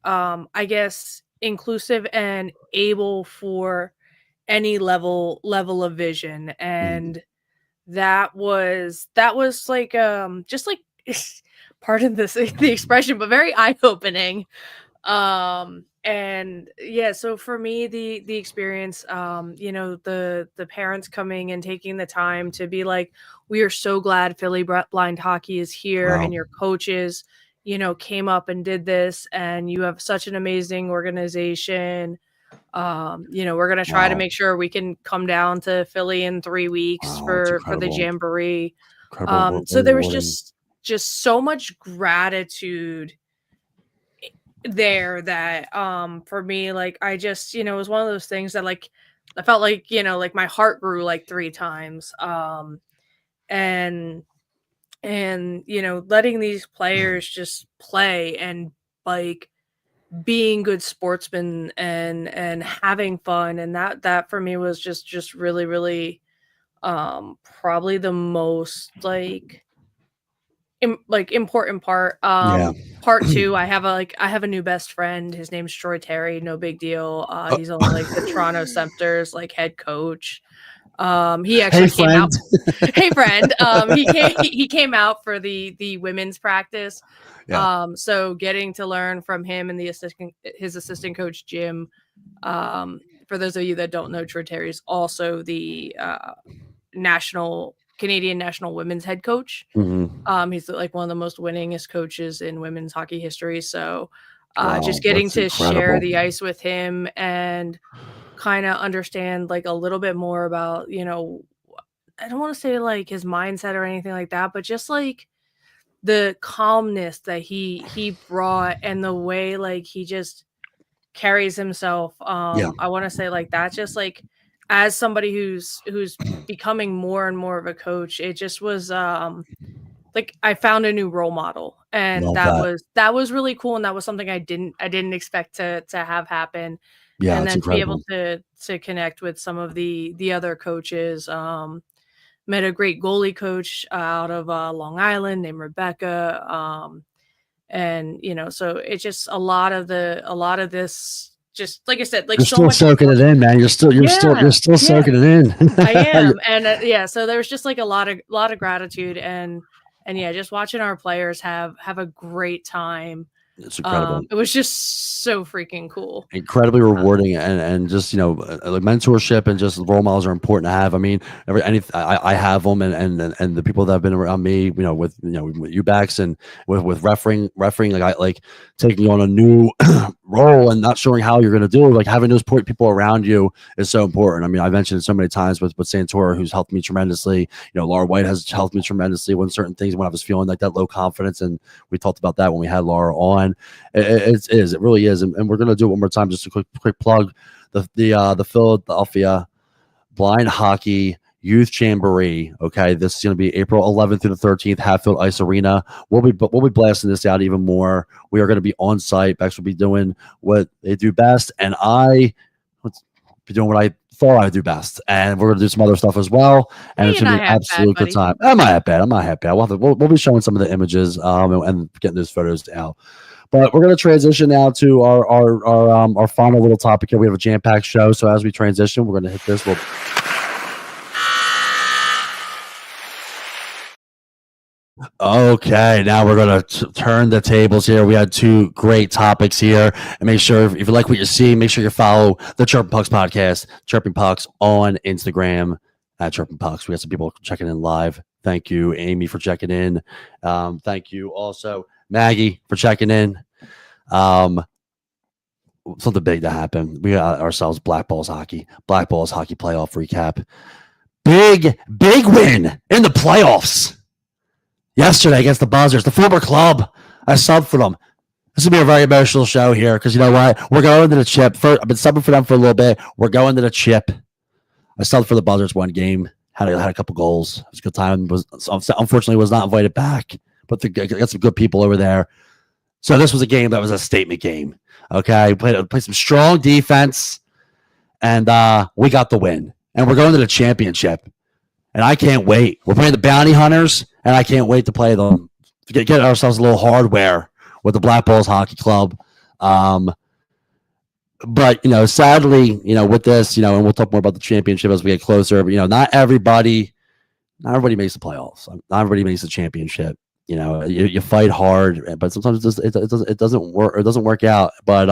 Speaker 2: I guess, inclusive and able for any level of vision. And that was like, just like pardon this the expression, but very eye-opening. And yeah, so for me, the experience, you know, the parents coming and taking the time to be like, we are so glad Philly blind hockey is here,
Speaker 1: Wow.
Speaker 2: and your coaches, you know, came up and did this, and you have such an amazing organization. You know, we're going to try to make sure we can come down to Philly in 3 weeks for the Jamboree.
Speaker 1: Incredible.
Speaker 2: So there was just so much gratitude there that, for me, like, I just, you know, it was one of those things that, like, I felt like, you know, like my heart grew like 3 times. And you know, letting these players just play and like being good sportsmen and having fun, and that for me was just really, really, probably the most like important part. Part 2, I have a new best friend. His name's Troy Terry. No big deal. He's on like the Toronto Centers like head coach. He actually came out. Hey friend. He came out for the women's practice. So getting to learn from him and his assistant coach Jim. For those of you that don't know, Troy Terry is also the Canadian national women's head coach. He's like one of the most winningest coaches in women's hockey history. So just getting to share the ice with him and kind of understand like a little bit more about, you know, I don't want to say like his mindset or anything like that, but just like the calmness that he brought and the way like he just carries himself. I want to say like that, just like as somebody who's becoming more and more of a coach, it just was like I found a new role model, and that was really cool, and that was something I didn't expect to have happen.
Speaker 1: Yeah,
Speaker 2: and then
Speaker 1: incredible.
Speaker 2: To be able to connect with some of the other coaches. Met a great goalie coach out of Long Island named Rebecca. And you know, so it's just a lot of this, just like I said, like
Speaker 1: you're
Speaker 2: so
Speaker 1: still
Speaker 2: much
Speaker 1: soaking it in, man. You're still soaking it in.
Speaker 2: I am. And yeah, so there's just like a lot of gratitude, and yeah, just watching our players have a great time.
Speaker 1: It's incredible.
Speaker 2: It was just so freaking cool.
Speaker 1: Incredibly rewarding, and just, you know, like mentorship and just role models are important to have. I mean, I have them, and the people that have been around me, you know, with you Becks and with refereeing, like I like taking on a new role and not showing how you're going to do it. Like having those people around you is so important. I mean, I mentioned it so many times with Santora, who's helped me tremendously. You know, Laura White has helped me tremendously when certain things, when I was feeling like that low confidence, and we talked about that when we had Laura on. It really is, and we're gonna do it one more time. Just a quick plug: the Philadelphia Blind Hockey Youth Jamboree. Okay, this is gonna be April 11th through the 13th, Hatfield Ice Arena. We'll be blasting this out even more. We are gonna be on site. Becks will be doing what they do best, and I will be doing what I thought I'd do best, and we're gonna do some other stuff as well. And it's gonna be an absolute good time. I'm not that bad. We'll be showing some of the images and getting those photos out. But we're going to transition now to our final little topic here. We have a jam-packed show, so as we transition, we're going to hit this. Okay, now we're going to turn the tables here. We had 2 great topics here. And make sure, if you like what you see, make sure you follow the Chirping Pucks podcast, Chirping Pucks on Instagram at Chirping Pucks. We got some people checking in live. Thank you, Amy, for checking in. Thank you also, Maggie, for checking in. Something big to happen. We got ourselves Black Balls hockey playoff recap. Big win in the playoffs yesterday against the Buzzers, the former club. I subbed for them. This will be a very emotional show here because you know what? We're going to the chip. I've been subbing for them for a little bit. We're going to the chip I subbed for the Buzzards one game. Had a couple goals. It was a good time. Unfortunately was not invited back, but got some good people over there. So this was a game that was a statement game. Okay, played some strong defense, and we got the win. And we're going to the championship, and I can't wait. We're playing the Bounty Hunters, and I can't wait to play them. Get ourselves a little hardware with the Black Bulls Hockey Club. But, sadly, with this, and we'll talk more about the championship as we get closer, but, not everybody makes the playoffs. Not everybody makes the championship. You fight hard, but sometimes it doesn't work. It doesn't work out. But,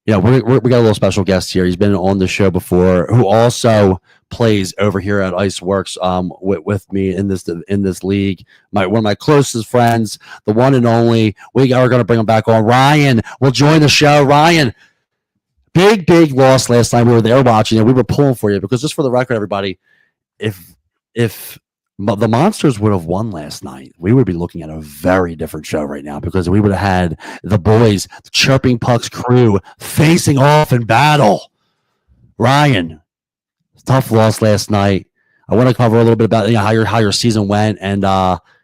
Speaker 1: we got a little special guest here. He's been on the show before, who also plays over here at Iceworks with me in this league. One of my closest friends, the one and only. We are going to bring him back on. Ryan will join the show. Ryan, big loss last time. We were there watching it. We were pulling for you because, just for the record, everybody, if the Monsters would have won last night, we would be looking at a very different show right now, because we would have had the boys, the Chirping Pucks crew, facing off in battle. Ryan, tough loss last night. I want to cover a little bit about how your season went, and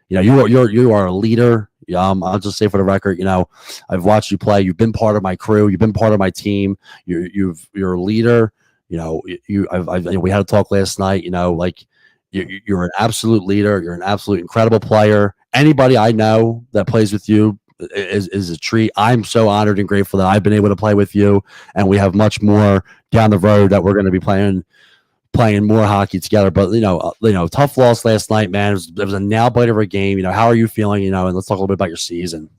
Speaker 1: you are a leader. I'll just say for the record, I've watched you play. You've been part of my crew. You've been part of my team. You're a leader. We had a talk last night. You're an absolute leader. You're an absolute incredible player. Anybody I know that plays with you is a treat. I'm so honored and grateful that I've been able to play with you, and we have much more down the road that we're going to be playing more hockey together. But tough loss last night, man. It was a nail biter of a game. How are you feeling? And let's talk a little bit about your season.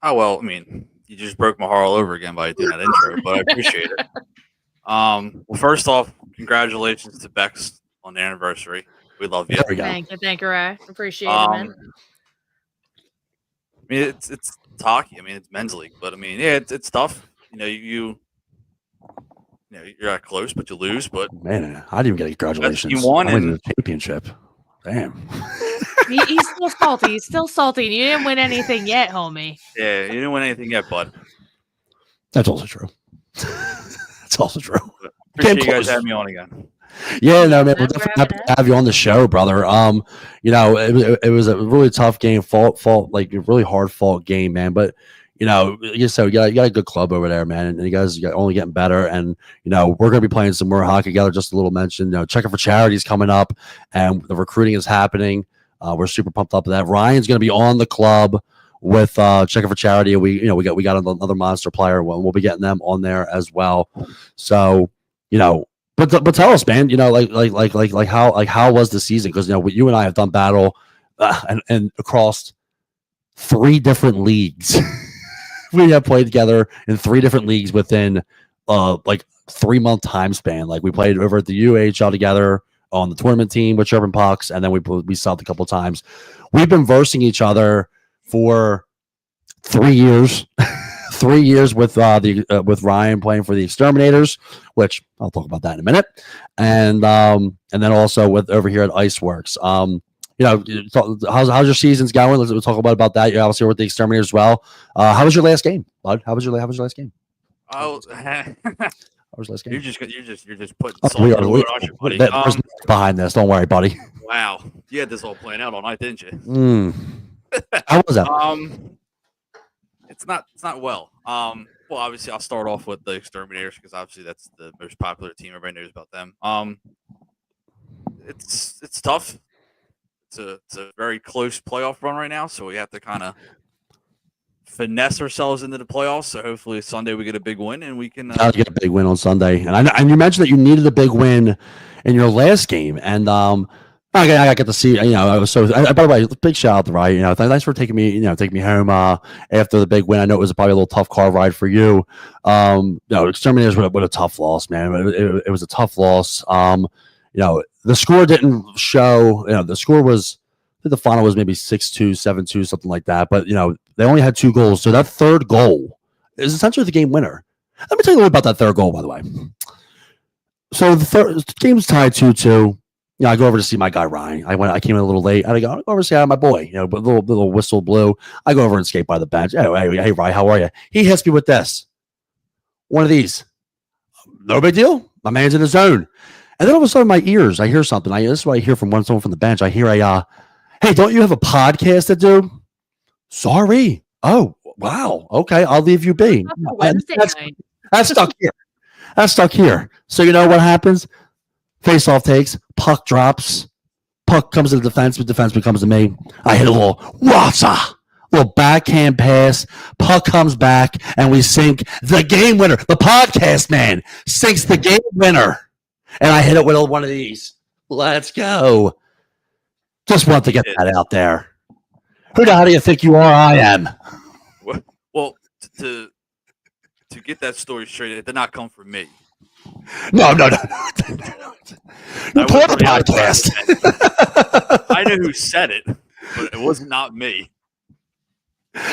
Speaker 4: Oh well, you just broke my heart all over again by doing that intro, but I appreciate it. Well, first off, congratulations to Becks on the anniversary. We love you.
Speaker 2: Thank you, Ray. Appreciate it, man.
Speaker 4: It's hockey. It's men's league, but it's tough. You're not close, but you lose. But
Speaker 1: man, I didn't even get congratulations.
Speaker 4: You won
Speaker 1: in the championship. Damn.
Speaker 2: He's still salty. He's still salty. You didn't win anything yet, homie.
Speaker 4: Yeah, you didn't win anything yet, bud.
Speaker 1: That's also true. That's also true.
Speaker 4: Appreciate you guys having me on again.
Speaker 1: Yeah, no, man, we'll definitely have you on the show, brother. It was a really tough game, like a really hard fought game, man. But you got a good club over there, man, and you guys are only getting better. And we're gonna be playing some more hockey together. Just a little mention, checking for charities coming up, and the recruiting is happening. We're super pumped up with that. Ryan's gonna be on the club with checking for charity. We got another monster player. We'll be getting them on there as well. So But tell us, man. How was the season? Because you and I have done battle and across 3 different leagues. We have played together in 3 different leagues within 3-month time span. Like we played over at the UWHL together on the tournament team with Chirping Pucks, and then we subbed a couple times. We've been versing each other for 3 years. 3 years with Ryan playing for the Exterminators, which I'll talk about that in a minute, and then also with over here at Iceworks. How's your season's going? We'll talk about that. You're obviously with the Exterminators as well. How was your last game, bud? How was your last game?
Speaker 4: Oh,
Speaker 1: how was last game?
Speaker 4: You're just putting salt on your buddy.
Speaker 1: There's behind this. Don't worry, buddy.
Speaker 4: Wow, you had this all planned out all night, didn't you?
Speaker 1: How was that?
Speaker 4: It's not well. Well, obviously, I'll start off with the Exterminators because obviously that's the most popular team. Everybody knows about them. It's tough. It's a very close playoff run right now, so we have to kind of finesse ourselves into the playoffs. So hopefully Sunday we get a big win and we can
Speaker 1: get a big win on Sunday. And you mentioned that you needed a big win in your last game, and I got to see. I was so. By the way, big shout out to Ryan. Thanks for taking me home after the big win. I know it was probably a little tough car ride for you. Exterminators with a tough loss, man. It was a tough loss. The score didn't show. The score was. I think the final was maybe 6-2, 7-2, something like that. But they only had 2 goals, so that third goal is essentially the game winner. Let me tell you a little about that third goal, by the way. So the game's tied 2-2. I go over to see my guy Ryan. I came in a little late. I go over to say hi to my boy. But little whistle blew. I go over and skate by the bench. Hey Ryan, how are you? He hits me with this. One of these. No big deal. My man's in the zone. And then all of a sudden, my ears, I hear something. This is what I hear from someone from the bench. I hear hey, don't you have a podcast to do? Sorry. Oh, wow. Okay, I'll leave you be. That's stuck here. That's stuck here. So you know what happens? Face-off takes. Puck drops. Puck comes to the defense. The defenseman comes to me. I hit a little little backhand pass. Puck comes back, and we sink the game winner. The podcast man sinks the game winner. And I hit it with one of these. Let's go. Just want to get that out there. Who the hell do you think you are? I am.
Speaker 4: Well, to get that story straight, it did not come from me.
Speaker 1: No. You're part of the podcast.
Speaker 4: I know who said it, but it was not me.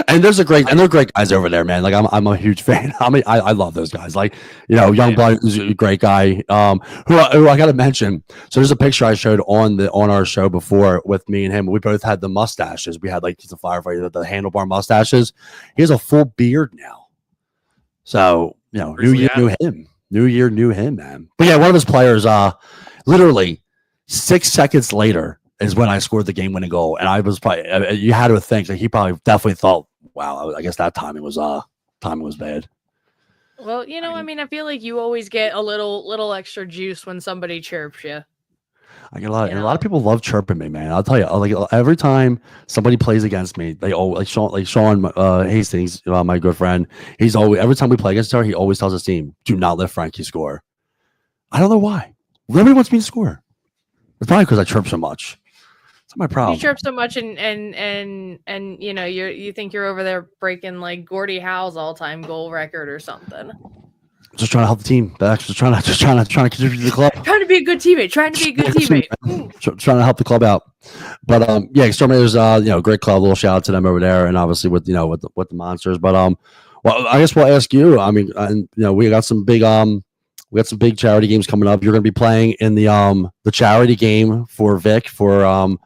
Speaker 1: And they're great guys over there, man. Like I'm a huge fan. I love those guys. Like, Youngblood is a great guy. Who I got to mention. So there's a picture I showed on our show before with me and him. We both had the mustaches. We had he's a firefighter, the handlebar mustaches. He has a full beard now. So new year, new him, man. But yeah, one of his players, literally 6 seconds later, is when I scored the game-winning goal, and I was probably you had to think that he probably definitely thought, "Wow, I guess that timing was bad."
Speaker 2: Well, I feel like you always get a little extra juice when somebody chirps you.
Speaker 1: I get a lot, and a lot of people love chirping me, man. I'll tell you, every time somebody plays against me, they always Sean Hastings, my good friend. He's always every time we play against her, he always tells his team, "Do not let Frankie score." I don't know why. Nobody wants me to score. It's probably because I chirp so much. That's my problem.
Speaker 2: You chirp so much, and you think you're over there breaking Gordie Howe's all-time goal record or something.
Speaker 1: Just trying to help the team. Becks. Just trying to contribute to the club.
Speaker 2: Trying to be a good teammate. Trying
Speaker 1: to help the club out. But Exterminators, great club. Little shout out to them over there, and obviously with the Monsters. But well, I guess we'll ask you. I mean, we got some big charity games coming up. You're going to be playing in the charity game for Vic for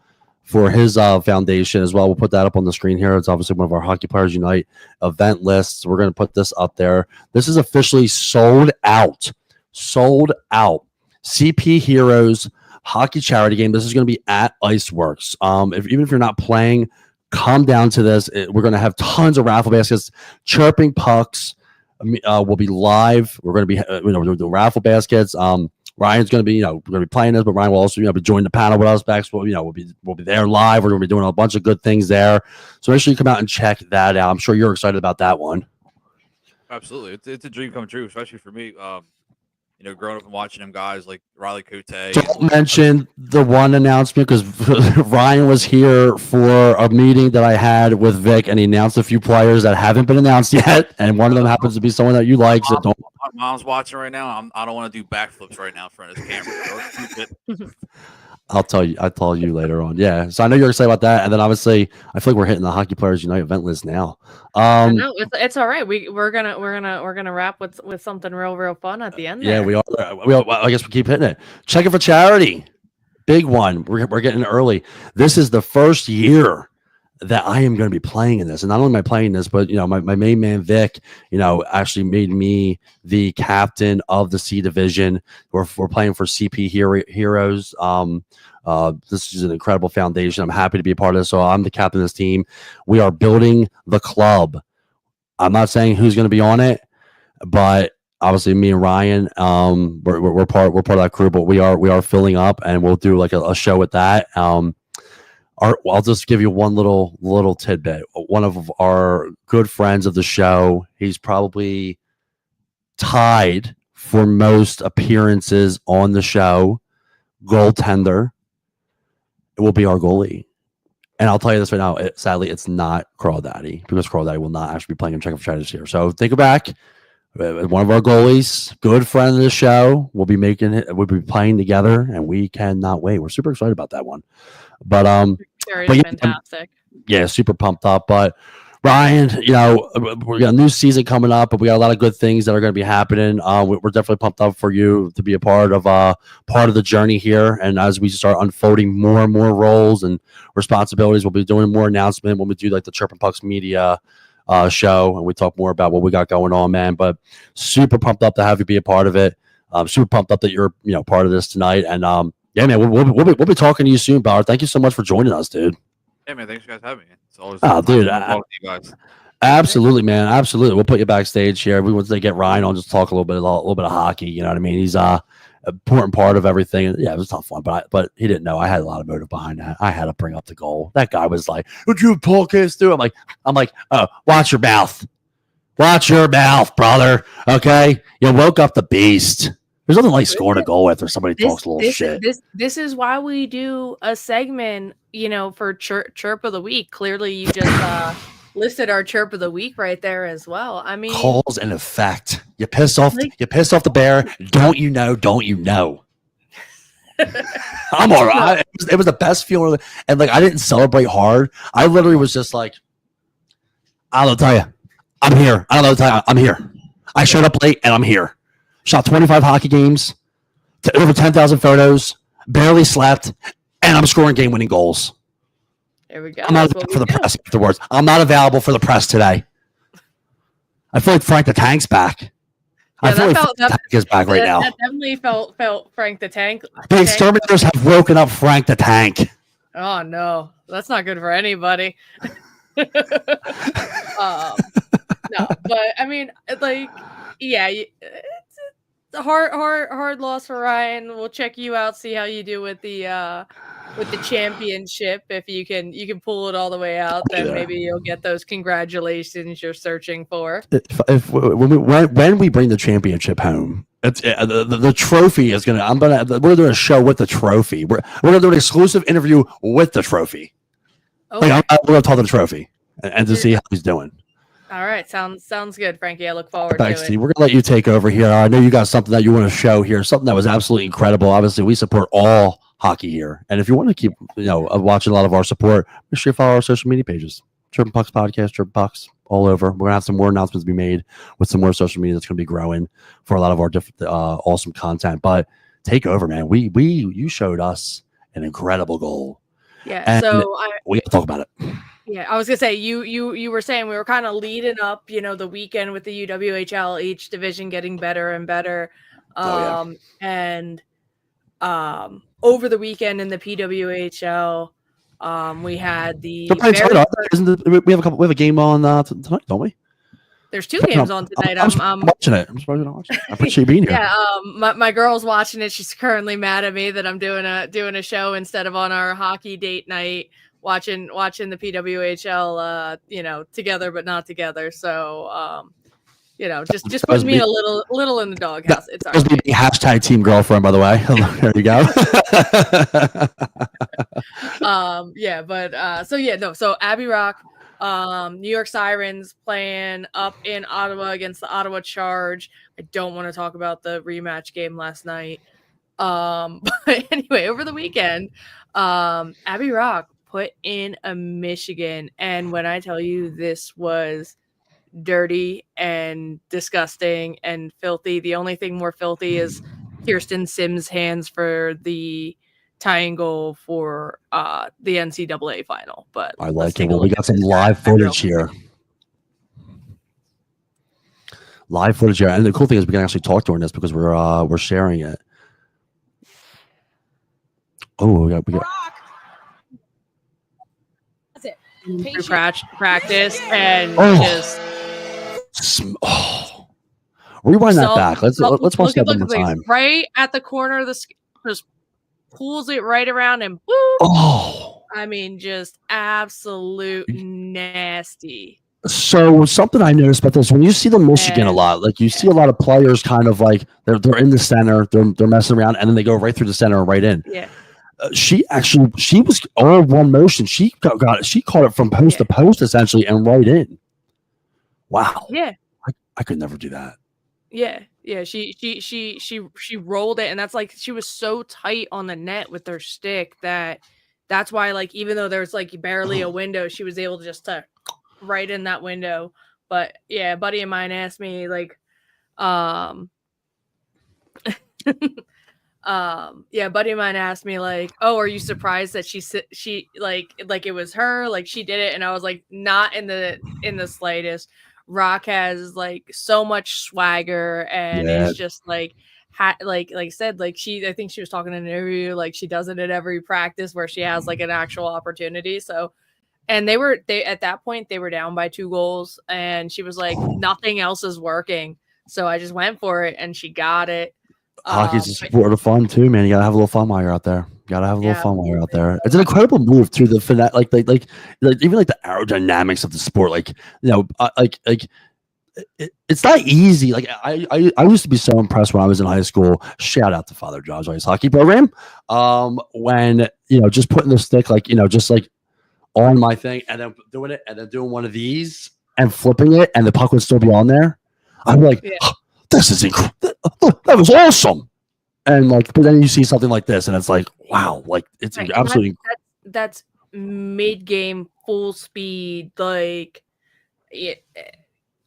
Speaker 1: his foundation as well. We'll put that up on the screen here. It's obviously one of our Hockey Players Unite event lists. We're going to put this up there. This is officially sold out. CP Heroes hockey charity game. This is going to be at Iceworks. Even if you're not playing, come down to this. We're going to have tons of raffle baskets, chirping pucks. We'll be live. We're going to be we're doing raffle baskets. Ryan's going to be, we're going to be playing this, but Ryan will also, be joining the panel with us. Becks, we'll be there live. We're going to be doing a bunch of good things there. So make sure you come out and check that out. I'm sure you're excited about that one.
Speaker 4: Absolutely. It's a dream come true, especially for me. Growing up and watching them guys like Riley Cote.
Speaker 1: Don't mention the one announcement because Ryan was here for a meeting that I had with Vic, and he announced a few players that haven't been announced yet, and one of them happens to be someone that you like. So don't.
Speaker 4: My mom's watching right now. I don't want to do backflips right now in front of his camera.
Speaker 1: I'll tell you later on. Yeah. So I know you're excited about that, and then obviously I feel like we're hitting the Hockey Players Unite event list now.
Speaker 2: No, it's all right. We're gonna wrap with something real fun at the end.
Speaker 1: Yeah, we are. I guess we keep hitting it. Check it for charity. Big one. We're getting early. This is the first year that I am going to be playing in this, and not only am I playing this, but my main man Vic, actually made me the captain of the C division. We're playing for CP Heroes. This is an incredible foundation. I'm happy to be a part of this. So I'm the captain of this team. We are building the club. I'm not saying who's going to be on it, but obviously me and Ryan, we're part of that crew. But we are filling up, and we'll do like a show with that. I'll just give you one little tidbit. One of our good friends of the show, he's probably tied for most appearances on the show. Goaltender. It will be our goalie. And I'll tell you this right now, sadly, it's not Crawdaddy, because Crawdaddy will not actually be playing in Check of Strategy this year. So think back. One of our goalies, good friend of the show, we'll be playing together, and we cannot wait. We're super excited about that one. But
Speaker 2: fantastic.
Speaker 1: Yeah, super pumped up. But Ryan, we got a new season coming up, but we got a lot of good things that are going to be happening. We're definitely pumped up for you to be a part of the journey here. And as we start unfolding more and more roles and responsibilities, we'll be doing more announcement when we do like the Chirpin' Pucks media show, and we talk more about what we got going on, man. But super pumped up to have you be a part of it. super pumped up that you're part of this tonight. And yeah, man, we'll be talking to you soon, Bauer. Thank you so much for joining us, dude.
Speaker 4: Hey, man, thanks you guys having me. It's always
Speaker 1: dude,
Speaker 4: talking to you guys.
Speaker 1: Absolutely, man. Absolutely. We'll put you backstage here. We want to get Ryan on, just talk a little bit of hockey. You know what I mean? He's an important part of everything. Yeah, it was tough fun, but he didn't know I had a lot of motive behind that. I had to bring up the goal. That guy was like, "Would you podcast do?" I'm like, oh, watch your mouth. Watch your mouth, brother. Okay, you woke up the beast. There's nothing like scoring a goal after somebody talks a little shit.
Speaker 2: This is why we do a segment, for chirp of the week. Clearly, you just listed our chirp of the week right there as well. I mean,
Speaker 1: cause and effect. You piss off the bear. Don't you know? I'm all right. It was the best feeling, and I didn't celebrate hard. I literally was just like, I don't know, tell you, I'm here. I don't know, tell you, I'm here. I showed up late and I'm here. Shot 25 hockey games, over 10,000 photos, barely slept, and I'm scoring game-winning goals.
Speaker 2: There we go.
Speaker 1: I'm not available for the press afterwards. I'm not available for the press today. I feel like Frank the Tank's back. I feel like Frank the Tank is back right now.
Speaker 2: That definitely felt Frank the Tank.
Speaker 1: The exterminators have woken up Frank the Tank.
Speaker 2: Oh, no. That's not good for anybody. No, but I mean, yeah, it's a hard loss for Ryan. We'll check you out, see how you do with the championship. If you can pull it all the way out, then maybe you'll get those congratulations you're searching for.
Speaker 1: When we bring the championship home, it's the trophy is gonna. We're doing a show with the trophy. We're gonna do an exclusive interview with the trophy. Okay. We're gonna talk to the trophy and to see how he's doing.
Speaker 2: All right, sounds good, Frankie. I look forward to it.
Speaker 1: We're gonna let you take over here. I know you got something that you want to show here, something that was absolutely incredible. Obviously, we support all hockey here, and if you want to keep watching a lot of our support, make sure you follow our social media pages. Chirpin' Pucks podcast, Chirpin' Pucks all over. We're gonna have some more announcements to be made with some more social media that's gonna be growing for a lot of our different awesome content. But take over, man. You showed us an incredible goal.
Speaker 2: Yeah,
Speaker 1: and
Speaker 2: so
Speaker 1: we have to talk about it.
Speaker 2: Yeah, I was gonna say you were saying we were kind of leading up, the weekend with the UWHL, each division getting better and better, and over the weekend in the PWHL, we had the
Speaker 1: we have a game on tonight, don't we?
Speaker 2: There's two games on tonight.
Speaker 1: I'm watching it. I'm surprised you're not watching it. I appreciate you being here.
Speaker 2: Yeah, my girl's watching it. She's currently mad at me that I'm doing a show instead of on our hockey date night. Watching the PWHL, together but not together. So, just put me a little in the doghouse. It's all right.
Speaker 1: The hashtag team girlfriend, by the way. There you go.
Speaker 2: So Abbey Rock, New York Sirens playing up in Ottawa against the Ottawa Charge. I don't want to talk about the rematch game last night. But anyway, over the weekend, Abbey Rock put in a Michigan, and when I tell you this was dirty and disgusting and filthy, the only thing more filthy is Kirsten Sims' hands for the tying goal for the NCAA final. But
Speaker 1: I like it. Well, we got some live footage here. And the cool thing is we can actually talk during this because we're sharing it. Oh, we got.
Speaker 2: Practice and just
Speaker 1: rewind that back. Let's watch that one more time.
Speaker 2: Right at the corner of the just pulls it right around and boop.
Speaker 1: Oh,
Speaker 2: I mean, just absolute nasty.
Speaker 1: So something I noticed about this, when you see the Michigan a lot, you see a lot of players kind of they're in the center, they're messing around, and then they go right through the center and right in.
Speaker 2: Yeah.
Speaker 1: She was all one motion. She caught it from post to post essentially and right in. Wow.
Speaker 2: Yeah.
Speaker 1: I could never do that.
Speaker 2: Yeah. Yeah. She rolled it, and that's she was so tight on the net with her stick that's why even though there's barely a window, she was able to just right in that window. But yeah, a buddy of mine asked me buddy of mine asked me oh, are you surprised that she it was her, she did it? And I was not in the slightest. Rock has so much swagger, and it's just like I said, like I think she was talking in an interview, like she does it at every practice where she has like an actual opportunity. So, and they at that point they were down by 2 goals, and she was like, nothing else is working, so I just went for it, and she got it.
Speaker 1: Hockey's a sport of fun too, man. You gotta have a little fun while you're out there. It's an incredible move to the finesse, like even like the aerodynamics of the sport. Like, you know, it's not easy. Like I used to be so impressed when I was in high school. Shout out to Father John's ice hockey program. When just putting the stick, like just like on my thing, and then doing it, and then doing one of these and flipping it, and the puck would still be on there. I'm like, this is incredible. That was awesome. And like, but then you see something like this, and it's like, wow, like it's absolutely.
Speaker 2: That's mid-game, full speed, like.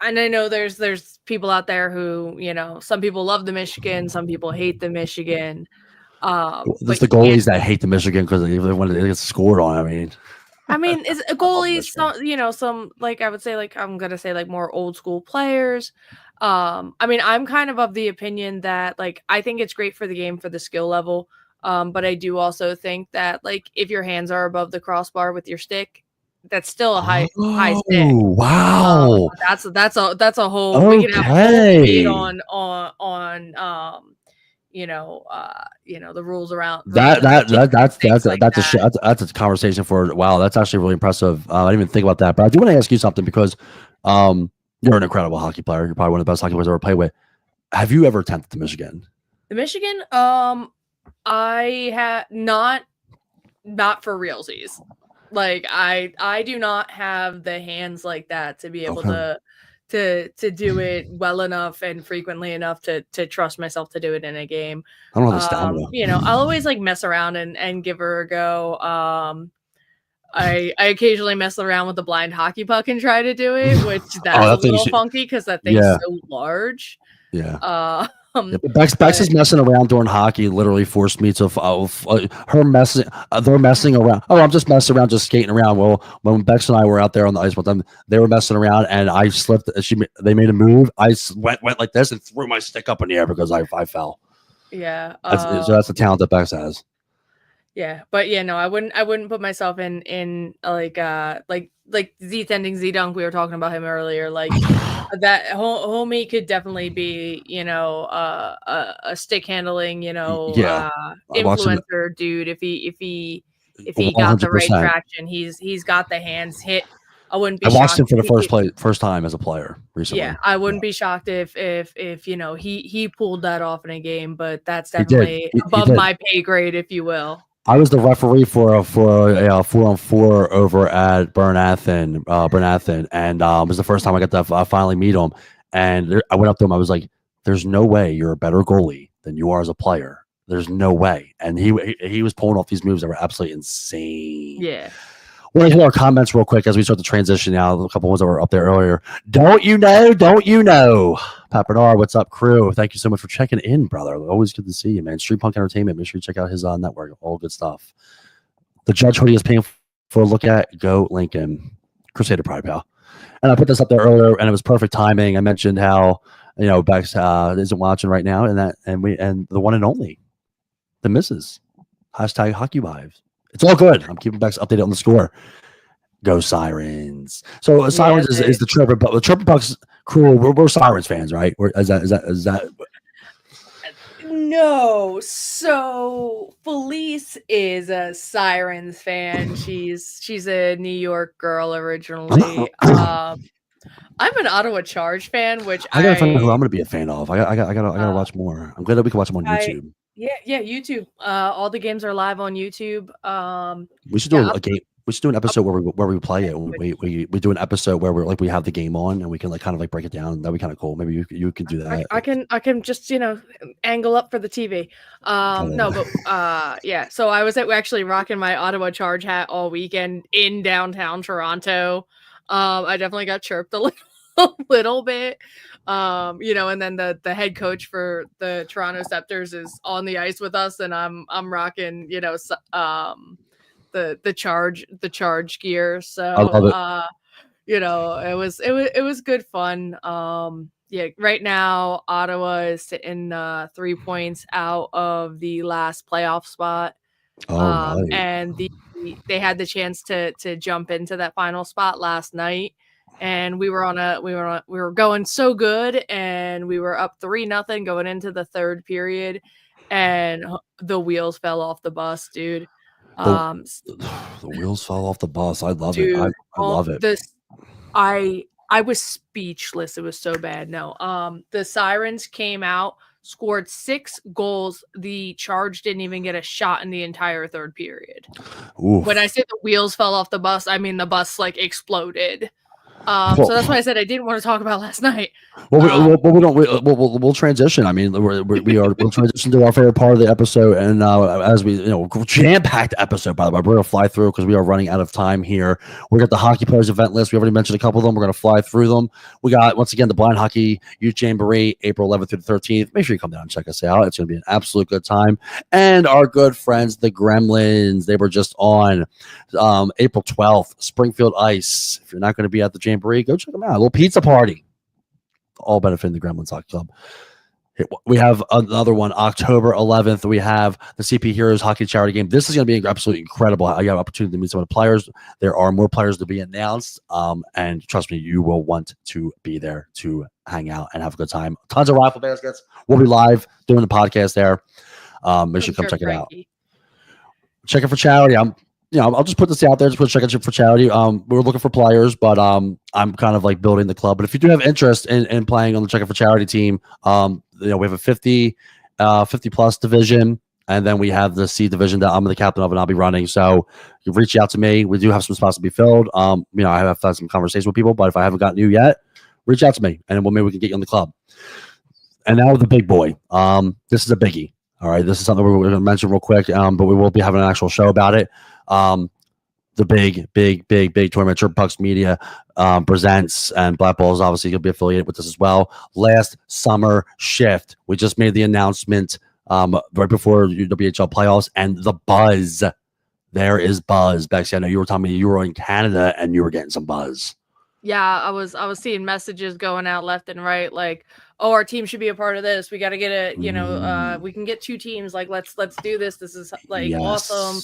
Speaker 2: And I know there's people out there who some people love the Michigan, some people hate the Michigan.
Speaker 1: There's the goalies that hate the Michigan because they want to get scored on.
Speaker 2: I mean, is a goalie some like I would say like I'm gonna say like more old school players. I mean, I'm kind of the opinion that like I think it's great for the game for the skill level. But I do also think that like if your hands are above the crossbar with your stick, that's still a high stick.
Speaker 1: Wow.
Speaker 2: That's a whole we can have a whole debate on the rules around
Speaker 1: that's a conversation for wow. That's actually really impressive. I didn't even think about that, but I do want to ask you something because you're an incredible hockey player. You're probably one of the best hockey players I've ever played with. Have you ever attempted the Michigan?
Speaker 2: The Michigan, I had not for realsies. Like I do not have the hands like that to be able to do it well enough and frequently enough to trust myself to do it in a game.
Speaker 1: I don't have the stamina.
Speaker 2: I'll always like mess around and give her a go. I occasionally mess around with the blind hockey puck and try to do it, which that's a little funky because that thing's so large.
Speaker 1: Yeah. Becks is messing around during hockey. Literally forced me to her messing. They're messing around. Oh, I'm just messing around, just skating around. Well, when Becks and I were out there on the ice with them, they were messing around, and I slipped. They made a move. I went like this and threw my stick up in the air because I fell.
Speaker 2: Yeah.
Speaker 1: So that's the talent that Becks has.
Speaker 2: Yeah, but no, I wouldn't put myself in like Z Tending Z Dunk. We were talking about him earlier. Like that homie could definitely be, a stick handling, influencer dude. If he got the right traction, he's got the hands hit. I wouldn't be shocked.
Speaker 1: I watched him for the first time as a player recently.
Speaker 2: Yeah, I wouldn't be shocked if he pulled that off in a game, but that's definitely above my pay grade, if you will.
Speaker 1: I was the referee for a 4-on-4 over at Bernathen, and it was the first time I got to finally meet him. And I went up to him. I was like, "There's no way you're a better goalie than you are as a player. There's no way." And he was pulling off these moves that were absolutely insane.
Speaker 2: Yeah.
Speaker 1: We're going to hit our comments real quick as we start the transition now. A couple ones that were up there earlier. Don't you know? Pat Bernard, what's up, crew? Thank you so much for checking in, brother. Always good to see you, man. Street Punk Entertainment. Make sure you check out his network. All good stuff. The Judge hoodie is paying for a look at. Go Lincoln. Crusader Pride, pal. And I put this up there earlier, and it was perfect timing. I mentioned how Becks isn't watching right now, and the one and only, the missus. Hashtag Hockey Vibes. It's all good. I'm keeping Becks updated on the score. Go Sirens. So Sirens is the Trevor, but the Trevor Bucks crew. We're Sirens fans, right? Is that?
Speaker 2: No. So Felice is a Sirens fan. She's a New York girl originally. I'm an Ottawa Charge fan, which
Speaker 1: I gotta find out who I'm gonna be a fan of. I gotta watch more. I'm glad that we can watch them on YouTube.
Speaker 2: Yeah, YouTube. All the games are live on YouTube.
Speaker 1: We should do a game. We should do an episode where we play it. We do an episode where we have the game on and we can kind of break it down. That'd be kind of cool. Maybe you can do that.
Speaker 2: I can just angle up for the TV. Yeah. So I was actually rocking my Ottawa Charge hat all weekend in downtown Toronto. I definitely got chirped a little bit. And then the head coach for the Toronto Scepters is on the ice with us, and I'm rocking, the charge gear. So it was good fun. right now Ottawa is sitting 3 points out of the last playoff spot.
Speaker 1: Right.
Speaker 2: And they had the chance to jump into that final spot last night, and we were going so good, and we were up 3-0 going into the third period, and the wheels fell off the bus, dude.
Speaker 1: The wheels fell off the bus. I love it. I love it.
Speaker 2: I was speechless. It was so bad. No, the Sirens came out, scored 6 goals. The Charge didn't even get a shot in the entire third period.
Speaker 1: Oof.
Speaker 2: When I say the wheels fell off the bus, I mean the bus like exploded. So that's why I said I didn't want to talk about last night.
Speaker 1: Well, we'll transition. I mean, we'll transition to our favorite part of the episode, and as we jam-packed episode, by the way, we're gonna fly through because we are running out of time here. We got the hockey players event list. We already mentioned a couple of them. We're gonna fly through them. We got once again the Blind Hockey Youth Jamboree, April 11th through the 13th. Make sure you come down and check us out. It's gonna be an absolute good time. And our good friends, the Gremlins, they were just on April 12th, Springfield Ice. If you're not going to be at the Jamboree, go check them out. A little pizza party, all benefiting the Gremlins Hockey Club. We have another one, October 11th. We have the CP Heroes Hockey Charity Game. This is going to be absolutely incredible. I got an opportunity to meet some of the players. There are more players to be announced, and trust me, you will want to be there to hang out and have a good time. Tons of raffle baskets. We'll be live doing the podcast there. Make sure you come check it out. Check it for charity. I'll just put this out there. Just put check it for charity. We're looking for players, but I'm kind of like building the club. But if you do have interest in playing on the Check It for Charity team, we have a 50 plus division, and then we have the C division that I'm the captain of and I'll be running. So you reach out to me. We do have some spots to be filled. I have had some conversations with people, but if I haven't gotten you yet, reach out to me, and then maybe we can get you on the club. And now the big boy. This is a biggie. All right, this is something we're going to mention real quick, but we will be having an actual show about it. The big tournament, Chirp Pucks Media presents, and Black Ball is obviously going to be affiliated with this as well. Last summer shift, we just made the announcement right before UWHL playoffs, and the buzz. There is buzz. Becks, I know you were telling me you were in Canada and you were getting some buzz.
Speaker 2: Yeah, I was seeing messages going out left and right, like, oh, our team should be a part of this. We got to get it. We can get 2 teams. Like, let's do this. This is like awesome.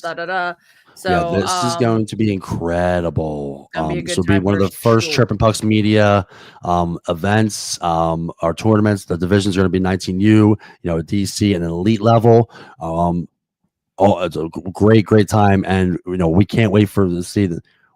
Speaker 2: So
Speaker 1: this is going to be incredible.
Speaker 2: This will
Speaker 1: be one of the first Chirpin' Pucks Media events. Our tournaments, the divisions are going to be 19U, DC, and an elite level. It's a great time, and we can't wait to see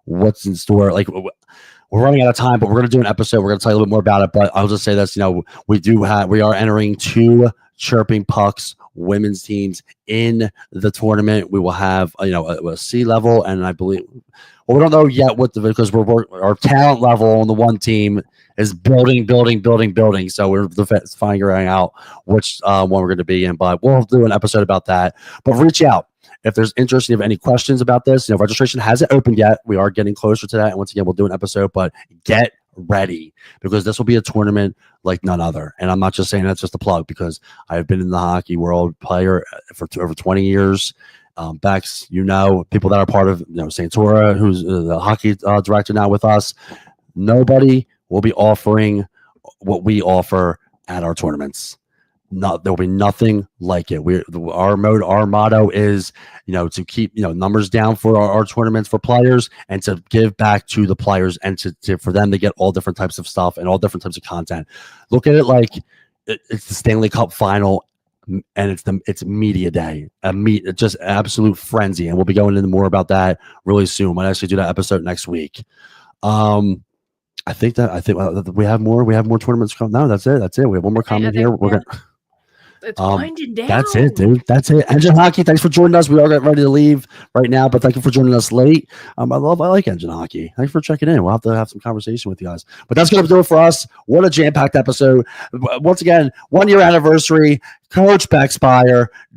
Speaker 1: what's in store. Like, we're running out of time, but we're going to do an episode. We're going to tell you a little bit more about it, but I'll just say this, we are entering 2 Chirping Pucks women's teams in the tournament. We will have, a C level, and I believe, we don't know yet because our talent level on the one team is building. So we're figuring out which one we're going to be in, but we'll do an episode about that. But reach out. If there's interest, you have any questions about this, registration hasn't opened yet. We are getting closer to that. And once again, we'll do an episode, but get ready because this will be a tournament like none other. And I'm not just saying that's just a plug because I've been in the hockey world player for over 20 years. Becks, people that are part of, Santora, who's the hockey director now with us. Nobody will be offering what we offer at our tournaments. There'll be nothing like it. Our motto is, to keep numbers down for our tournaments for players and to give back to the players and to for them to get all different types of stuff and all different types of content. Look at it like it's the Stanley Cup final and it's media day, just absolute frenzy, and we'll be going into more about that really soon. Might actually do that episode next week. I think we have more tournaments coming. No, that's it. We have one more comment here. We're gonna.
Speaker 2: It's winding down.
Speaker 1: That's it, dude. That's it. Engine Hockey, thanks for joining us. We are getting ready to leave right now, but thank you for joining us late. I like Engine Hockey. Thanks for checking in. We'll have to have some conversation with you guys. But that's going to do it for us. What a jam-packed episode. Once again, 1-year anniversary. Coach Becks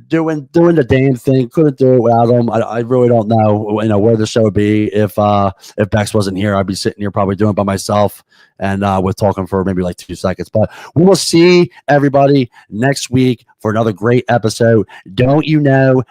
Speaker 1: doing the damn thing. Couldn't do it without him. I really don't know, where the show would be if Becks wasn't here. I'd be sitting here probably doing it by myself and we're talking for maybe like 2 seconds. But we will see everybody next week for another great episode. Don't you know?